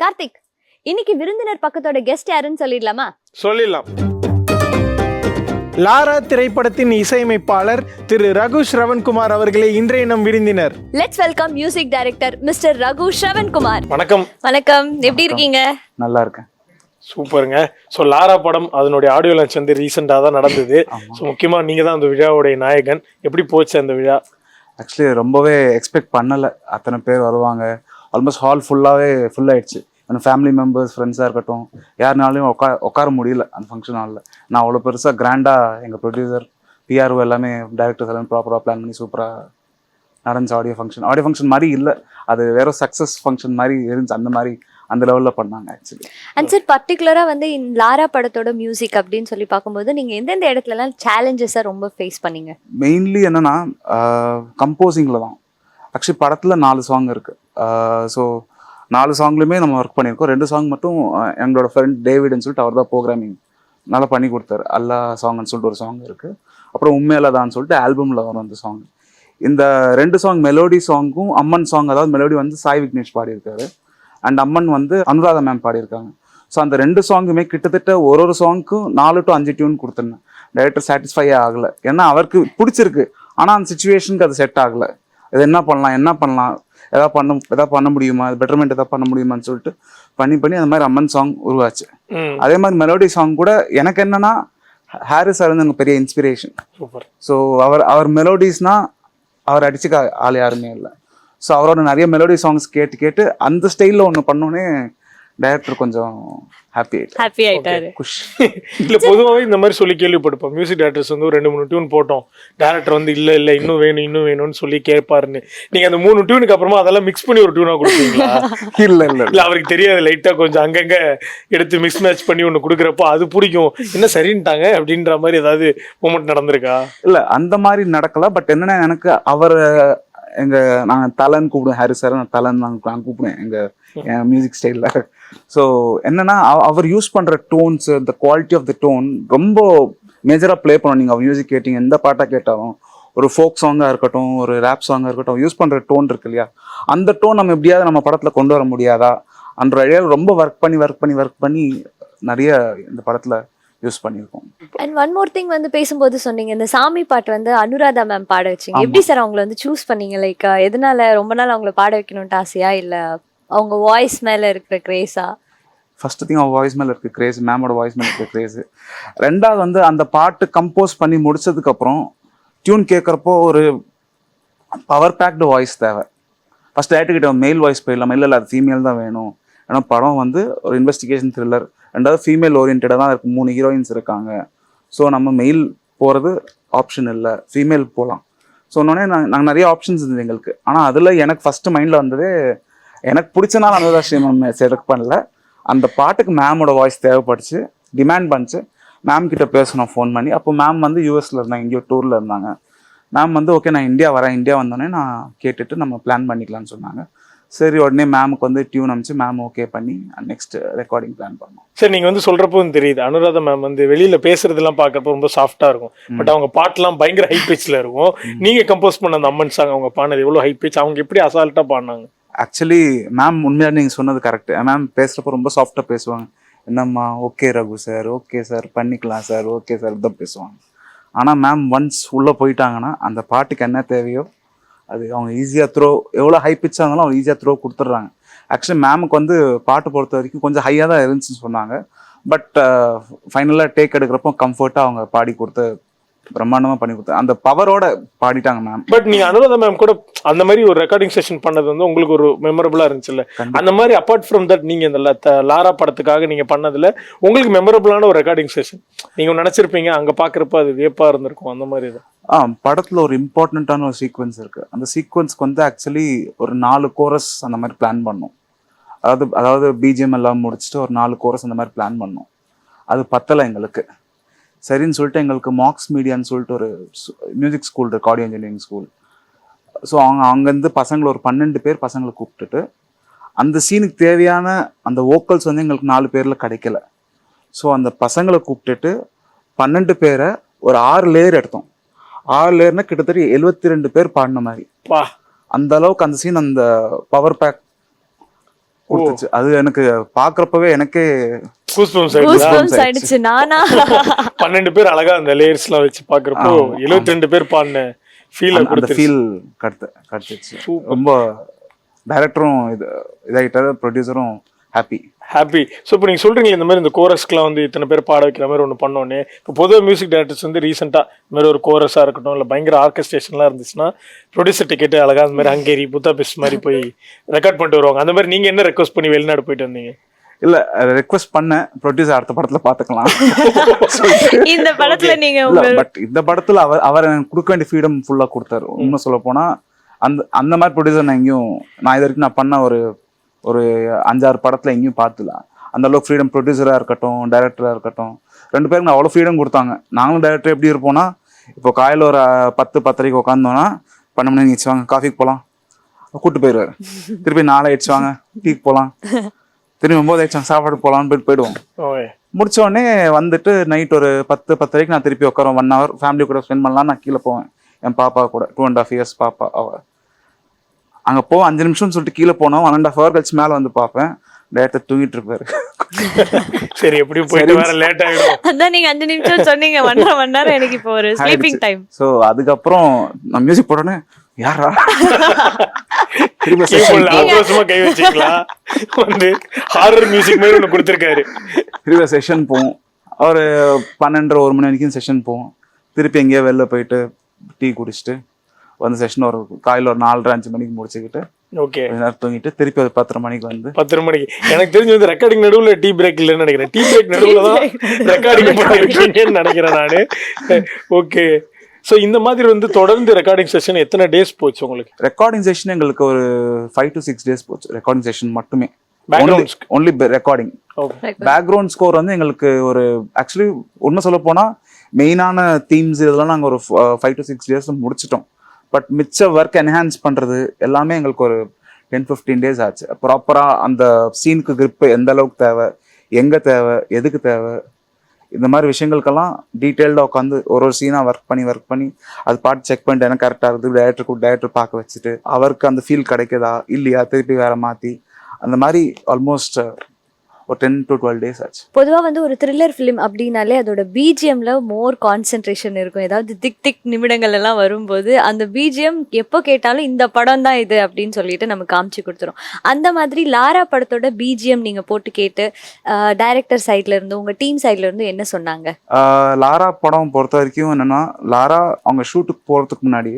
கார்த்திக், இன்னைக்கு விருந்தினர் பக்கத்தோட கெஸ்ட் யாருன்னு சொல்லிடலாமா? சொல்லிடலாம். லாரா திரைப்படத்தின் இசையமைப்பாளர் திரு ரகு ஸ்ரவன்குமார் அவர்களே இன்றைய நம் விருந்தினர். Let's welcome music director mister Raghu Sravankumar. வணக்கம். வணக்கம், எப்படி இருக்கீங்க? நல்லா இருக்கேன். சூப்பருங்க. ஸோ லாரா படம் அதனுடைய ஆடியோ லான்ச் வந்து ரீசெண்டாக தான் நடந்தது. ஸோ முக்கியமாக நீங்கள் தான் அந்த விழாவுடைய நாயகன். எப்படி போச்சு அந்த விழா? ஆக்சுவலி ரொம்பவே எக்ஸ்பெக்ட் பண்ணலை அத்தனை பேர் வருவாங்க. ஆல்மோஸ்ட் ஹால் ஃபுல் ஆயிடுச்சு. என் ஃபேமிலி மெம்பர்ஸ், ஃப்ரெண்ட்ஸாக இருக்கட்டும், யாருனாலையும் உட்கார முடியல அந்த ஃபங்க்ஷன் ஹாலில். நான் அவ்வளோ பெருசாக கிராண்டாக எங்கள் ப்ரொடியூசர், பிஆர்ஓ எல்லாமே, டேரக்டர்ஸ் எல்லாமே ப்ராப்பராக பிளான் பண்ணி சூப்பராக நடந்துச்சு. ஆடியோ ஃபங்க்ஷன் மாதிரி இல்லை, அது வேற சக்ஸஸ் ஃபங்க்ஷன் மாதிரி இருந்துச்சு. அந்த மாதிரி அந்த லெவலில் பண்ணாங்க ஆக்சுவலி. அண்ட் சார், பர்டிகுலராக வந்து இந்த லாரா படத்தோட மியூசிக் அப்படின்னு சொல்லி பார்க்கும்போது நீங்கள் எந்தெந்த இடத்துலலாம் சேலஞ்சஸை ரொம்ப ஃபேஸ் பண்ணீங்க? மெயின்லி என்னென்னா கம்போசிங்கில் தான். ஆக்சுவலி படத்தில் 4 சாங் இருக்குது. ஸோ 4 சாங்லையுமே நம்ம ஒர்க் பண்ணியிருக்கோம். 2 சாங் மட்டும் எங்களோட ஃப்ரெண்ட் டேவிட்னு சொல்லிட்டு அவர் தான் ப்ரோக்ராமிங் நல்லா பண்ணி கொடுத்தாரு. அல்லா சாங்னு சொல்லிட்டு ஒரு சாங் இருக்குது. அப்புறம் உண்மையில தான் சொல்லிட்டு ஆல்பமில் வரும் அந்த சாங். இந்த 2 சாங் மெலோடி சாங்கும் அம்மன் சாங், அதாவது மெலோடி வந்து சாய் விக்னேஷ் பாடியிருக்காரு, அண்ட் அம்மன் வந்து அனுராதா மேம் பாடியிருக்காங்க. ஸோ அந்த 2 சாங்குமே கிட்டத்தட்ட ஒரு சாங்க்கும் 4 to 5 டியூன் கொடுத்துருந்தேன். டைரக்டர் சாட்டிஸ்ஃபை ஆகலை, ஏன்னா அவருக்கு பிடிச்சிருக்கு, ஆனால் அந்த சுச்சுவேஷனுக்கு அது செட் ஆகலை. இது என்ன பண்ணலாம், எதாவது பண்ண முடியுமா, பெட்டர்மெண்ட் எதாவது பண்ண முடியுமான்னு சொல்லிட்டு பண்ணி அந்த மாதிரி அம்மன் சாங் உருவாச்சு. அதே மாதிரி மெலோடி சாங் கூட எனக்கு என்னன்னா ஹாரிஸ் சார் வந்து எனக்கு பெரிய இன்ஸ்பிரேஷன். ஸோ அவர் மெலோடிஸ்னா அவர் அடிச்சுக்க ஆள் யாருமே இல்லை. ஸோ அவரோட நிறைய மெலோடி சாங்ஸ் கேட்டு அந்த ஸ்டைலில் ஒன்று பண்ணோன்னே டைரக்டர் கொஞ்சம் ஹாப்பி ஆயிட்டாரு. இல்லை, பொதுவாகவே இந்த மாதிரி சொல்லி கேள்விப்பட்டிருப்போம். மியூசிக் டைரக்டர்ஸ் வந்து ஒரு 2-3 டியூன் போட்டோம், டைரக்டர் வந்து இல்லை இன்னும் வேணும்னு சொல்லி கேட்பாருன்னு. நீங்கள் அந்த 3 டியூனுக்கு அப்புறமா அதெல்லாம் மிக்ஸ் பண்ணி ஒரு டியூனாக கொடுப்பீங்களா? இல்லை அவருக்கு தெரியாது, லைட்டாக கொஞ்சம் அங்கங்கே எடுத்து மிக்ஸ் மேட்ச் பண்ணி ஒன்று கொடுக்குறப்போ அது பிடிக்கும், என்ன சரின்ட்டாங்க அப்படின்ற மாதிரி ஏதாவது மூமெண்ட் நடந்திருக்கா? இல்லை, அந்த மாதிரி நடக்கல. பட் என்னன்னா, எனக்கு அவர் நாங்கள் தலன்னு கூப்பிடுவேன், ஹாரிஸ் சார் நான் தலன்னு நான் கூப்பிடுவேன் என் மியூசிக் ஸ்டைலில். ஸோ என்னன்னா, அவர் யூஸ் பண்ணுற டோன்ஸ், இந்த குவாலிட்டி ஆஃப் த டோன் ரொம்ப மேஜராக ப்ளே பண்ணணும். நீங்கள் அவர் மியூசிக் கேட்டிங்க, எந்த பாட்டாக கேட்டாலும், ஒரு ஃபோக் சாங்காக இருக்கட்டும், ஒரு ரேப் சாங்காக இருக்கட்டும், யூஸ் பண்ணுற டோன் இருக்கு இல்லையா, அந்த டோன் நம்ம எப்படியாவது நம்ம படத்தில் கொண்டு வர முடியாதா அன்ற ஐடியாவில் ரொம்ப ஒர்க் பண்ணி நிறைய இந்த படத்தில் யூஸ் பண்ணியிருக்கோம். அண்ட் ஒன் மோர் திங் வந்து பேசும்போது சொன்னீங்க, இந்த சாமி பாட்டு வந்து அனுராதா மேம் பாட வச்சிங்க. எப்படி சார் அவங்கள வந்து சூஸ் பண்ணீங்க? லைக் எதனால ரொம்ப நாள் அவங்கள பாட வைக்கணும்ட்டு ஆசையா, இல்லை அவங்க வாய்ஸ் மேலே இருக்கிற கிரேஸா? ஃபர்ஸ்ட் திங் அவங்க வாய்ஸ் மேலே இருக்க கிரேஸ், மேமோட வாய்ஸ் மேலே இருக்க கிரேஸ். ரெண்டாவது வந்து அந்த பாட்டு கம்போஸ் பண்ணி முடிச்சதுக்கப்புறம் டியூன் கேட்குறப்போ ஒரு பவர் பேக்டு வாய்ஸ் தேவை. ஃபர்ஸ்ட் டேரக்டர்கிட்ட மெயில் வாய்ஸ் போயிடலாம், இல்லை அது ஃபீமேல் தான் வேணும். ஏன்னா படம் வந்து ஒரு இன்வெஸ்டிகேஷன் த்ரில்லர், ரெண்டாவது ஃபீமேல் ஓரியன்டாக தான் இருக்குது, 3 ஹீரோயின்ஸ் இருக்காங்க. ஸோ நம்ம மெயில் போகிறது ஆப்ஷன் இல்லை, ஃபீமேல் போகலாம். ஸோ உடனே நாங்கள் நிறைய ஆப்ஷன்ஸ் இருந்தது எங்களுக்கு. ஆனால் அதில் எனக்கு ஃபஸ்ட்டு மைண்டில் வந்தது, எனக்கு பிடிச்சனால அனுராதா ஸ்ரீராம் செலக்ட் பண்ணல, அந்த பாட்டுக்கு மேமோட வாய்ஸ் தேவைப்படுச்சு, டிமாண்ட் பண்ணிச்சு. மேம் கிட்ட பேசணும் ஃபோன் பண்ணி. அப்போ மேம் வந்து யூஎஸில் இருந்தாங்க, எங்கேயோ டூரில் இருந்தாங்க. மேம் வந்து ஓகே நான் இந்தியா வந்தோடனே நான் கேட்டுட்டு நம்ம பிளான் பண்ணிக்கலாம்னு சொன்னாங்க. சரி, உடனே மேமுக்கு வந்து டியூன் அனுப்பிச்சு மேம் ஓகே பண்ணி நெக்ஸ்ட் ரெக்கார்டிங் பிளான் பண்ணோம். சரி, நீங்கள் வந்து சொல்கிறப்போ தெரியுது அனுராதா மேம் வந்து வெளியில் பேசுறதுலாம் பார்க்குறப்போ ரொம்ப சாஃப்டாக இருக்கும். பட் அவங்க பாட்டெலாம் பயங்கர ஹை பிச்சில் இருக்கும். நீங்கள் கம்போஸ் பண்ண அந்த அம்மன் சாங் அவங்க பாடினது எவ்வளோ ஹை பிச், அவங்க எப்படி அசால்ட்டாக பாடினாங்க? ஆக்சுவலி மேம் உண்மையாக நீங்கள் சொன்னது கரெக்டு. மேம் பேசுகிறப்போ ரொம்ப சாஃப்டாக பேசுவாங்க. என்னம்மா okay Raghu sir, okay sir பண்ணிக்கலாம் சார், ஓகே சார் தான் பேசுவாங்க. ஆனால் மேம் ஒன்ஸ் உள்ளே போயிட்டாங்கன்னா அந்த பாட்டுக்கு என்ன தேவையோ அது அவங்க ஈஸியாக எவ்வளோ ஹை பிச்சாக இருந்தாலும் அவங்க ஈஸியாக கொடுத்துட்றாங்க. ஆக்சுவலி மேமுக்கு வந்து பாட்டு பொறுத்த வரைக்கும் கொஞ்சம் ஹையாக தான் இருந்துச்சுன்னு சொன்னாங்க. பட் ஃபைனலாக டேக் எடுக்கிறப்போ கம்ஃபர்ட்டாக அவங்க பாடி கொடுத்து பிரம்மாண்டமாக பண்ணி கொடுத்தாங்க, அந்த பவரோட பாடிட்டாங்க மேம். பட் நீங்கள் அனுராதா மேம் கூட அந்த மாதிரி ஒரு ரெக்கார்டிங் செஷன் பண்ணது வந்து உங்களுக்கு ஒரு மெமரபுளாக இருந்துச்சுல்ல? அந்த மாதிரி அப்பார்ட் ஃப்ரம் தட் நீங்கள் இந்த லாரா படத்துக்காக நீங்கள் பண்ணதில் உங்களுக்கு மெமரபுளான ஒரு ரெக்கார்டிங் செஷன் நீங்கள் நினச்சிருப்பீங்க, அங்கே பார்க்குறப்ப அது வியப்பாக இருந்திருக்கும், அந்த மாதிரி தான்? படத்தில் ஒரு இம்பார்ட்டண்ட்டான ஒரு சீக்வன்ஸ் இருக்குது. அந்த சீக்வன்ஸ்க்கு வந்து ஆக்சுவலி ஒரு 4 கோரஸ் அந்த மாதிரி பிளான் பண்ணோம். அதாவது பிஜிஎம் எல்லாம் முடிச்சுட்டு ஒரு 4 கோரஸ் அந்த மாதிரி பிளான் பண்ணோம். அது பத்தலை எங்களுக்கு. சரின்னு சொல்லிட்டு எங்களுக்கு மார்க்ஸ் மீடியான்னு சொல்லிட்டு ஒரு மியூசிக் ஸ்கூல் இருக்குது, ஆடியோ இன்ஜினியரிங் ஸ்கூல். ஸோ அங்கேருந்து பசங்களை ஒரு 12 பேர் பசங்களை கூப்பிட்டுட்டு அந்த சீனுக்கு தேவையான அந்த வோக்கல்ஸ் வந்து எங்களுக்கு 4 பேரில் கிடைக்கல. ஸோ அந்த பசங்களை கூப்பிட்டுட்டு 12 பேரை ஒரு 6 லேயர் எடுத்தோம். 6 லேயர்னா கிட்டத்தட்ட 72 பேர் பாடின மாதிரி. அந்த அளவுக்கு அந்த சீன், அந்த பவர் பேக் கொடுத்துச்சு. அது எனக்கு பாக்குறப்பவே எனக்கே Goosebumps ஆயிடுச்சு. நானா 12 பேர் அழகா அந்த லேயர்ஸ் எல்லாம் வச்சு பாக்குறப்போ 72 பேர் பாடின ஃபீல் அந்த ஃபீல் கிடைச்சிச்சு. ரொம்ப டைரக்டரும் இதாகிட்டாரு, ப்ரொடியூசரும் ஹாப்பி. ஸோ இப்போ நீங்கள் சொல்கிறீங்க இந்த மாதிரி இந்த கோரஸ்க்குலாம் வந்து இத்தனை பேர் பாட வைக்கிற மாதிரி ஒன்று பண்ணோன்னே, இப்போ பொதுவாக மியூசிக் டைரக்டர்ஸ் வந்து ரீசெண்டாக இந்த மாதிரி ஒரு கோரஸாக இருக்கட்டும் இல்லை பயங்கர ஆர்கஸ்ட்ரேஷன்லாம் இருந்துச்சுன்னா ப்ரொடியூசர் டிக்கெட்டு அழகாக அந்த மாதிரி ஹங்கேரி புத்தாபெஸ்ட் மாதிரி போய் ரெக்கார்ட் பண்ணிட்டு வருவாங்க. அந்த மாதிரி நீங்கள் என்ன ரெக்வஸ்ட் பண்ணி வெளிநாடு போயிட்டு வந்தீங்க? இல்ல ரெக்வஸ்ட் பண்ண ப்ரொடியூசர் அடுத்த படத்துல பாத்துக்கலாம். இந்த படத்துல நீங்க பட் இந்த படத்துல அவர் எனக்கு கொடுக்க வேண்டிய ஃப்ரீடம் ஃபுல்லா கொடுத்தாரு. இன்னும் சொல்ல போனா அந்த மாதிரி ப்ரொடியூசர் நான் எங்கேயும் இது வரைக்கும் நான் பண்ண ஒரு 5-6 படத்துல எங்கேயும் பார்த்துல. அந்த அளவுக்கு ஃப்ரீடம், ப்ரொடியூசரா இருக்கட்டும் டைரக்டரா இருக்கட்டும், 2 பேருக்கு அவ்வளவு ஃப்ரீடம் கொடுத்தாங்க. நாங்களும் டைரக்டர் எப்படி இருப்போம்னா, இப்போ காலையில் ஒரு 10-10:30 உட்காந்தோம்னா 12 மணி ஆயிடுச்சு வாங்க காஃபிக்கு போகலாம் கூப்பிட்டு போயிடுவாரு. திருப்பி 4 ஆயிடுச்சு வாங்க டீக்கு போகலாம், திரும்பி 9 ஆயிடுச்சு சாப்பாடு போகலான்னு போயிடுவோம். முடிச்ச உடனே வந்துட்டு நைட் ஒரு 10-10:30 நான் திருப்பி உட்காரோம். 1 hour ஃபேமிலி கூட ஸ்பெண்ட் பண்ணலாம். நான் கீழே போவேன் என் பாப்பா கூட, 2.5 years பாப்பா. அங்கே 5 நிமிஷம்னு சொல்லிட்டு கீழே போனோம். 1.5 hour கழிச்சு மேலே வந்து பார்ப்பேன், டேரக்டர் தூங்கிட்டு இருப்பாரு. சரி எப்படி போயிட்டு வர லேட் ஆயிடும். அதான் நீங்க 5 நிமிஷம் சொன்னீங்க, 1.5 மணி நேரம் எனக்கு இப்போ ஒரு ஸ்லீப்பிங் டைம். ஸோ அதுக்கப்புறம் நான் மியூசிக் போட்டோன்னே யாரா ஆக்ரோஷமா கை வச்சிங்களா வந்து ஹாரர் மியூசிக் மாதிரி ஒன்று கொடுத்துருக்காரு. திருப்பி செஷன் போவோம், ஒரு 12-1 மணி வரைக்கும் செஷன் போவோம். திருப்பி எங்கேயோ வெளில போயிட்டு டீ குடிச்சிட்டு வந்து செஷன் ஒரு காலையில் ஒரு 4:30-5 மணிக்கு முடிச்சுக்கிட்டு ஓகே தூங்கிட்டு திருப்பி ஒரு 10:30 மணிக்கு வந்து 10:30 மணிக்கு. எனக்கு தெரிஞ்சு வந்து ரெக்கார்டிங் நடுவுல டீ பிரேக் இல்லைன்னு நினைக்கிறேன். டீ பிரேக் நடுவுல தான் ரெக்கார்டிங் பண்ணிருக்கீங்கன்னு நினைக்கிறேன் நானு. ஓகே. ஸோ இந்த மாதிரி வந்து தொடர்ந்து ரெக்கார்டிங் செஷன் எத்தனை டேஸ் போச்சு உங்களுக்கு? ரெக்கார்டிங் செஷன் எங்களுக்கு ஒரு 5 to 6 days போச்சு. ரெக்கார்டிங் செஷன் மட்டுமே, ஒன்லி ரெக்கார்டிங். பேக்ரவுண்ட் ஸ்கோர் வந்து எங்களுக்கு ஒரு ஆக்சுவலி உண்மை சொல்ல போனா மெயினான தீம்ஸ் இதெல்லாம் நாங்கள் ஒரு 5 to 6 days முடிச்சிட்டோம். பட் மிச்ச ஒர்க் என்ஹான்ஸ் பண்றது எல்லாமே எங்களுக்கு ஒரு 10-15 days ஆச்சு. ப்ராப்பரா அந்த சீனுக்கு கிரிப் எந்த அளவுக்கு தேவை, எங்க தேவை, எதுக்கு தேவை, இந்த மாதிரி விஷயங்களுக்கெல்லாம் டீட்டெயில்டாக உட்காந்து ஒரு சீனா ஒர்க் பண்ணி அது பாட்டு செக் பண்ணிட்டு எனக்கு கரெக்டாக இருக்குது, டைரக்டர் பார்க்க வச்சுட்டு அவருக்கு அந்த ஃபீல் கிடைக்குதா இல்லையா திருப்பி வேற மாற்றி அந்த மாதிரி ஆல்மோஸ்ட் ஒரு 10 to 12 days ஆச்சு. பொதுவாக வந்து ஒரு த்ரில்லர் ஃபிலிம் அப்படின்னாலே அதோட பிஜிஎம்ல மோர் கான்சென்ட்ரேஷன் இருக்கும். ஏதாவது திக் நிமிடங்கள் எல்லாம் வரும்போது அந்த பிஜிஎம் எப்போ கேட்டாலும் இந்த படம் தான் இது அப்படின்னு சொல்லிட்டு நம்ம காமிச்சு கொடுத்துரும். அந்த மாதிரி லாரா படத்தோட பிஜிஎம் நீங்க போட்டு கேட்டு டைரக்டர் சைட்ல இருந்து உங்க டீம் சைட்ல இருந்து என்ன சொன்னாங்க? லாரா படம் பொறுத்த வரைக்கும் என்னன்னா, லாரா அவங்க ஷூட்டுக்கு போறதுக்கு முன்னாடி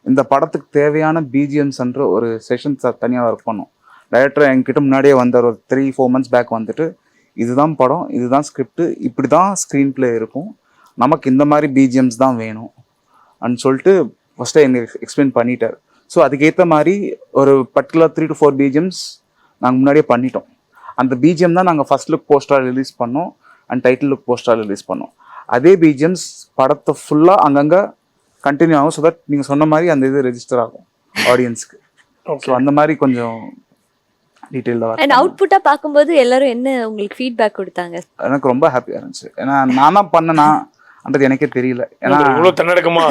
இந்த படத்துக்கு தேவையான பிஜிஎம்ஸ்ன்ற ஒரு செஷன் தனியாக ஒர்க் பண்ணோம். டைரக்டர் என்கிட்ட முன்னாடியே வந்தார் ஒரு 3-4 months பேக் வந்துட்டு, இதுதான் படம், இதுதான் ஸ்கிரிப்ட், இப்படி தான் ஸ்க்ரீன் பிளே இருக்கும், நமக்கு இந்த மாதிரி பிஜிஎம்ஸ் தான் வேணும் அப்படின்னு சொல்லிட்டு ஃபஸ்ட்டு எங்களுக்கு எக்ஸ்பிளைன் பண்ணிட்டார். ஸோ அதுக்கேற்ற மாதிரி ஒரு பர்டிகுலர் 3 to 4 பிஜிஎம்ஸ் நாங்கள் முன்னாடியே பண்ணிட்டோம். அந்த பிஜிஎம் தான் நாங்கள் ஃபர்ஸ்ட் லுக் போஸ்டராக ரிலீஸ் பண்ணோம் அண்ட் டைட்டில் லுக் போஸ்டராக ரிலீஸ் பண்ணோம். அதே பிஜிஎம்ஸ் படத்தை ஃபுல்லாக அங்கங்கே கண்டினியூ ஆகும். ஸோ தட் நீங்கள் சொன்ன மாதிரி அந்த இது ரெஜிஸ்டர் ஆகும் ஆடியன்ஸ்க்கு. ஸோ அந்த மாதிரி கொஞ்சம் அண்ட் அவுட்புட்டா பாக்கும்போது எல்லாரும் என்ன உங்களுக்கு ஃபீட்பேக் கொடுத்தாங்க? எனக்கு ரொம்ப ஹாப்பியா இருந்துச்சு. ஏன்னா நானா பண்ணனான்றது எனக்கே தெரியல. ஏன்னா இவ்வளவு தன்னடக்கமா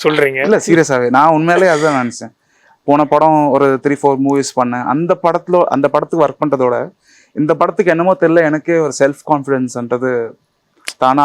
சொல்றீங்க. இல்ல சீரியஸாவே நான் உண்மையிலேயே அதுதான் நினைச்சேன். போன படம் ஒரு 3-4 மூவிஸ் பண்ணேன். அந்த படத்துக்கு ஒர்க் பண்றதோட இந்த படத்துக்கு என்னமோ தெரியல, எனக்கே ஒரு செல்ஃப் கான்ஃபிடன்ஸ்ன்றது தானா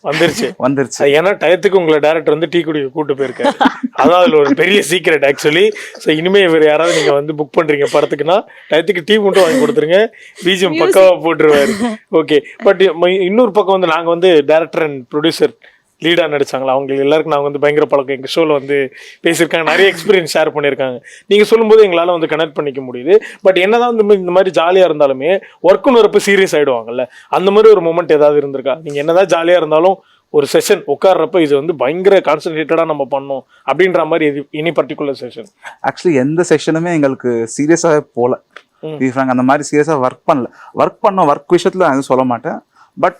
வந்துருச்சு. ஏன்னா டயத்துக்கு உங்களை டைரக்டர் வந்து டீ குடிக்க கூட்டு போயிருக்காரு. அதான் அதுல ஒரு பெரிய சீக்ரெட் ஆக்சுவலி. ஸோ இனிமே இவர் யாராவது நீங்க வந்து புக் பண்றீங்க படத்துக்குன்னா டயத்துக்கு டீ மட்டும் வாங்கி கொடுத்துருங்க, பிஜிஎம் பக்காவா போட்டுருவாரு. ஓகே. பட் இன்னொரு பக்கம் வந்து நாங்க வந்து டைரக்டர் அண்ட் ப்ரொடியூசர் லீடா நடிச்சாங்களா, அவங்களுக்கு எல்லாருக்கும் நாங்கள் வந்து பயங்கர பழக்கம். எங்கள் ஷோவில் வந்து பேசியிருக்காங்க, நிறைய எக்ஸ்பீரியன்ஸ் ஷேர் பண்ணியிருக்காங்க. நீங்கள் சொல்லும்போது எங்களால் வந்து கனெக்ட் பண்ணிக்க முடியுது. பட் என்னதான் இந்த மாதிரி ஜாலியாக இருந்தாலுமே ஒர்க்குன்னு வரப்போ சீரியஸ் ஆகிடுவாங்கல்ல, அந்த மாதிரி ஒரு மூமெண்ட் ஏதாவது இருந்திருக்கா? நீங்கள் என்னதான் ஜாலியாக இருந்தாலும் ஒரு செஷன் உட்கார்றப்ப இது வந்து பயங்கர கான்சன்ட்ரேட்டடாக நம்ம பண்ணோம் அப்படின்ற மாதிரி எனி பர்டிகுலர் செஷன்? ஆக்சுவலி எந்த செஷனுமே எங்களுக்கு சீரியஸாகவே போகல. அந்த மாதிரி சீரியஸாக ஒர்க் விஷயத்தில் நான் சொல்ல மாட்டேன். பட்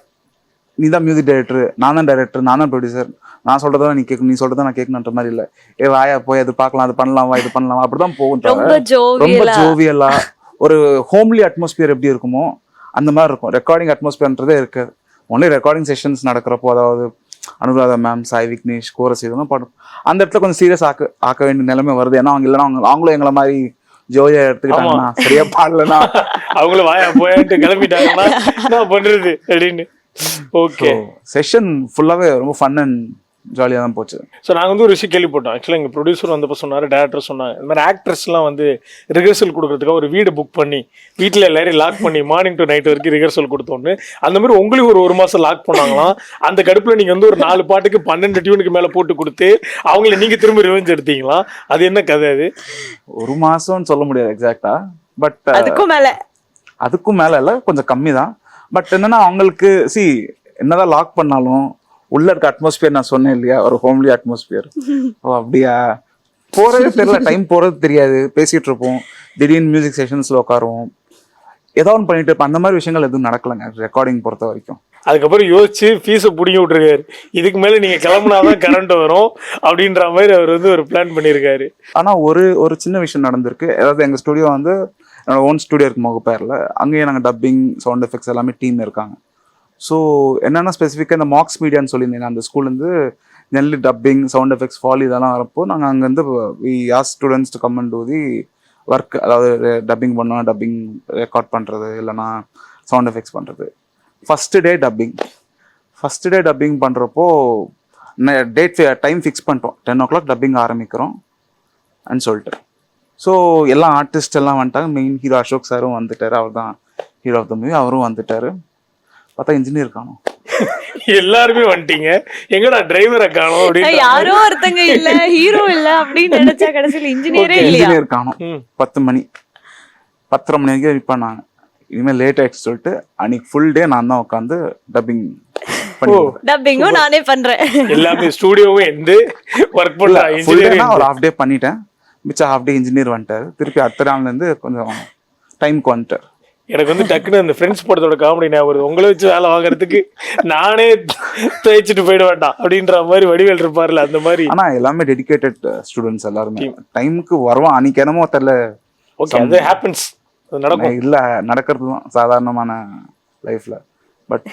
நீ தான் மியூசிக் டைரக்டர், நான் தான் டைரக்டர், நான் தான் ப்ரொடியூசர், நான் சொல்றதா நீ கேட்கணும், நீ சொல்றதா நான் கேட்கணுன்ற மாதிரி இல்லை. வாயா போய் அது பார்க்கலாம், அது பண்ணலாமா, இது பண்ணலாமா, அப்படிதான் போகும். ரொம்ப ஜோவியலா ஒரு ஹோம்லி அட்மாஸ்பியர் எப்படி இருக்குமோ அந்த மாதிரி இருக்கும். ரெக்கார்டிங் அட்மாஸ்பியர்ன்றதே இருக்காது. ஒன்லி ரெக்கார்டிங் செஷன்ஸ் நடக்கிறப்போ, அதாவது அனுராதா மேம், சாய் விக்னேஷ், கோரஸ் இதெல்லாம் பாடும், அந்த இடத்துல கொஞ்சம் சீரியஸ் ஆக்க வேண்டிய நிலைமை வருது. ஏன்னா அவங்க இல்லைன்னா அவங்களும் எங்களை மாதிரி ஜோதியா எடுத்துக்கிட்டாங்கன்னா சரியா பாடலனா அவங்கள வாயா போயான்ட்டு கிளம்பிட்டாங்கன்னா என்ன பண்றது அப்படின்னு. ஓகே, செஷன் ஃபுல்லாவே ரொம்ப ஃபன் அண்ட் ஜாலியாக தான் போச்சு. ஸோ நாங்கள் வந்து ஒரு விஷயம் கேள்விப்பட்டோம். ஆக்சுவலாக எங்கள் ப்ரொடியூசர் வந்தப்போ சொன்னார், டேரக்டர் சொன்னாங்க, இந்த மாதிரி ஆக்ட்ரஸ்லாம் வந்து ரிஹர்சல் கொடுக்கறதுக்காக ஒரு வீடு புக் பண்ணி வீட்டில் எல்லாரையும் லாக் பண்ணி மார்னிங் டு நைட் வரைக்கும் ரிஹர்சல் கொடுத்தோன்னு. அந்த மாதிரி உங்களுக்கு ஒரு மாதம் லாக் பண்ணாங்களாம். அந்த கடுப்பில் நீங்கள் வந்து ஒரு 4 பாட்டுக்கு 12 டியூனுக்கு மேலே போட்டு கொடுத்து அவங்கள நீங்கள் திரும்ப ரிவெஞ்ச் எடுத்தீங்களா? அது என்ன கதை அது? ஒரு மாசம்னு சொல்ல முடியாது எக்ஸாக்டா, பட் அதுக்கும் மேல இல்ல, கொஞ்சம் கம்மி தான். பட் என்னன்னா அவங்களுக்கு என்னதான் லாக் பண்ணாலும் உள்ள இருக்க அட்மாஸ்பியர், நான் சொன்னேன் இல்லையா, ஒரு ஹோம்லி அட்மாஸ்பியர். ஓ அப்படியா, போறதே தெரியல, டைம் போறது தெரியாது. பேசிட்டு இருப்போம், திடீர்னு மியூசிக் செஷன்ஸ்ல உட்காருவோம், ஏதோ ஒன்று பண்ணிட்டு இருப்போம். அந்த மாதிரி விஷயங்கள் எதுவும் நடக்கலைங்க ரெக்கார்டிங் பொறுத்த வரைக்கும். அதுக்கப்புறம் யோசிச்சு ஃபீஸை பிடிங்கி விட்டுருக்காரு, இதுக்கு மேல நீங்க கிளம்புனாதான் கரண்ட் வரும் அப்படின்ற மாதிரி அவர் வந்து ஒரு பிளான் பண்ணியிருக்காரு. ஆனா ஒரு சின்ன விஷயம் நடந்திருக்கு. அதாவது எங்க ஸ்டுடியோ வந்து என்னோட ஓன் ஸ்டுடியோ இருக்கு முகப்பேரில். அங்கேயே நாங்கள் டப்பிங், சவுண்ட் எஃபெக்ட்ஸ் எல்லாமே டீம் இருக்காங்க. ஸோ என்னென்னா ஸ்பெசிஃபிக்காக இந்த மார்க்ஸ் மீடியான்னு சொல்லியிருந்தேன், அந்த ஸ்கூல்லேருந்து ஜென்ரலி டப்பிங், சவுண்ட் எஃபெக்ட்ஸ், ஃபால் இதெல்லாம் வரப்போ நாங்கள் அங்கேருந்து we ask students to come and do the work. அதாவது டப்பிங் பண்ணோம், டப்பிங் ரெக்கார்ட் பண்ணுறது, இல்லைனா சவுண்ட் எஃபெக்ட்ஸ் பண்ணுறது. ஃபஸ்ட்டு டே டப்பிங் பண்ணுறப்போ டைம் ஃபிக்ஸ் பண்ணிட்டோம், 10 o'clock டப்பிங் ஆரம்பிக்கிறோம் அப்படின்னு சொல்லிட்டு. ஸோ எல்லா ஆர்டிஸ்ட் எல்லாம் வந்துட்டாங்க. மெயின் ஹீரோ அசோக் சாரும் வந்துட்டார், அவர் தான் ஹீரோ ஆஃப் த மூவி, அவரும் வந்துட்டாரு. பார்த்தா இன்ஜினியர் காணோம். எல்லாருமே வந்துட்டீங்க, எங்கடா டிரைவரை காணோம் அப்படின்னு. யாரோ ஒருத்தங்க இல்ல, ஹீரோ இல்ல அப்படின்னு நினைச்சா கடைசியில் இன்ஜினியர் காணோம். 10 மணி 10:30 மணி வரைக்கும் வெயிட் பண்ணாங்க. இனிமேல் லேட் ஆயிடுச்சு சொல்லிட்டு அன்னைக்கு ஃபுல் டே நான் தான் உட்காந்து டப்பிங்கும் நானே பண்றேன். எல்லாமே ஸ்டுடியோவும் எந்த ஒர்க் பண்ண ஒரு ஹாஃப் டே பண்ணிட்டேன். மிச்சம் ஹாஃப் டே இன்ஜினியர் வந்துட்டாரு. திருப்பி அடுத்த நாள்ல இருந்து கொஞ்சம் டைம்க்கு வந்துட்டார். எனக்கு வந்து டக்குன்னு அந்த ஃப்ரெண்ட்ஸ் படத்தோட காமெடி ஞாபகம் வருது. உங்களை வச்சு வேலை வாங்குறதுக்கு நானே தேய்ச்சிட்டு போயிட வேண்டாம் அப்படின்ற மாதிரி வடிவேல் இருப்பார்ல, அந்த மாதிரி. ஆனா எல்லாமே டெடிகேட்டட் ஸ்டூடெண்ட்ஸ், எல்லாருமே டைமுக்கு வருவான். அன்னைக்கு என்னமோ தெரியல. ஓகே, அது ஹேப்பன்ஸ், அது நடக்கும். இல்ல நடக்கிறது தான் சாதாரணமான லைஃப்ல. பட்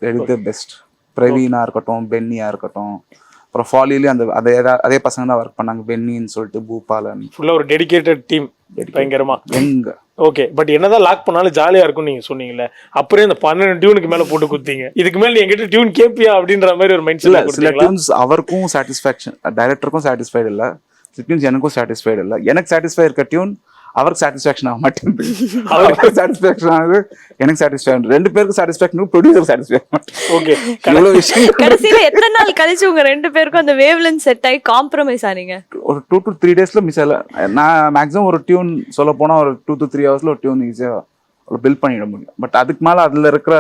எடுத்து பெஸ்ட். பிரவீனா இருக்கட்டும், பென்னியா இருக்கட்டும், அப்புறம் ஃபாலிலையும் அதே பசங்க தான் ஒர்க் பண்ணாங்க. பென்னின்னு சொல்லிட்டு, பூபாலன், ஃபுல்லா ஒரு டெடிகேட்டட் டீம், பயங்கரமா. எங்க ஓகே, பட் என்னதான் லாக் பண்ணாலும் ஜாலியா இருக்கும் நீங்க சொன்னீங்கல்ல. அப்புறம் இந்த 12 டியூனுக்கு மேல போட்டு குத்தீங்க, இதுக்கு மேல நீ என்கிட்ட டியூன் கேப்பியா அப்படின்ற மாதிரி ஒரு மைண்ட் செட். சில டியூன்ஸ் அவருக்கும் சாட்டிஸ்ஃபேக்ஷன், டைரக்டருக்கும் சாட்டிஸ்ஃபைடு இல்லை. சில டியூன்ஸ் எனக்கும் சாட்டிஸ்ஃபைடு இல்லை. எனக்கு சாட்டிஸ்ஃபை இருக்க டியூன் அவருக்கு சாட்டிஸ்ஃபேக்ஷன் ஆக மாட்டேங்குது. அவருக்கு சாட்டிஸ்ஃபேக்ஷன் ஆகுது, எனக்கு சாட்டிஸ்ஃபேக்ஷன். 2 பேருக்கு சாட்டிஸ்ஃபேக்ஷன், ப்ரொடியூசர் சாட்டிஸ்ஃபேக்ஷன். ஓகே, இவ்வளவு விஷயம். கடைசியில எத்தனை நாள் கழிச்சு உங்க 2 பேருக்கும் அந்த வேவ்லென்த் செட் ஆகி காம்ப்ரமைஸ் ஆனீங்க? ஒரு 2 to 3 daysல மிஸ் ஆகல. நான் மேக்ஸிமம் ஒரு டியூன் சொல்ல போனா ஒரு 2 to 3 hours ஒரு டியூன் ஈஸியா பில்ட் பண்ணிட முடியும். பட் அதுக்கு மேல அதுல இருக்கிற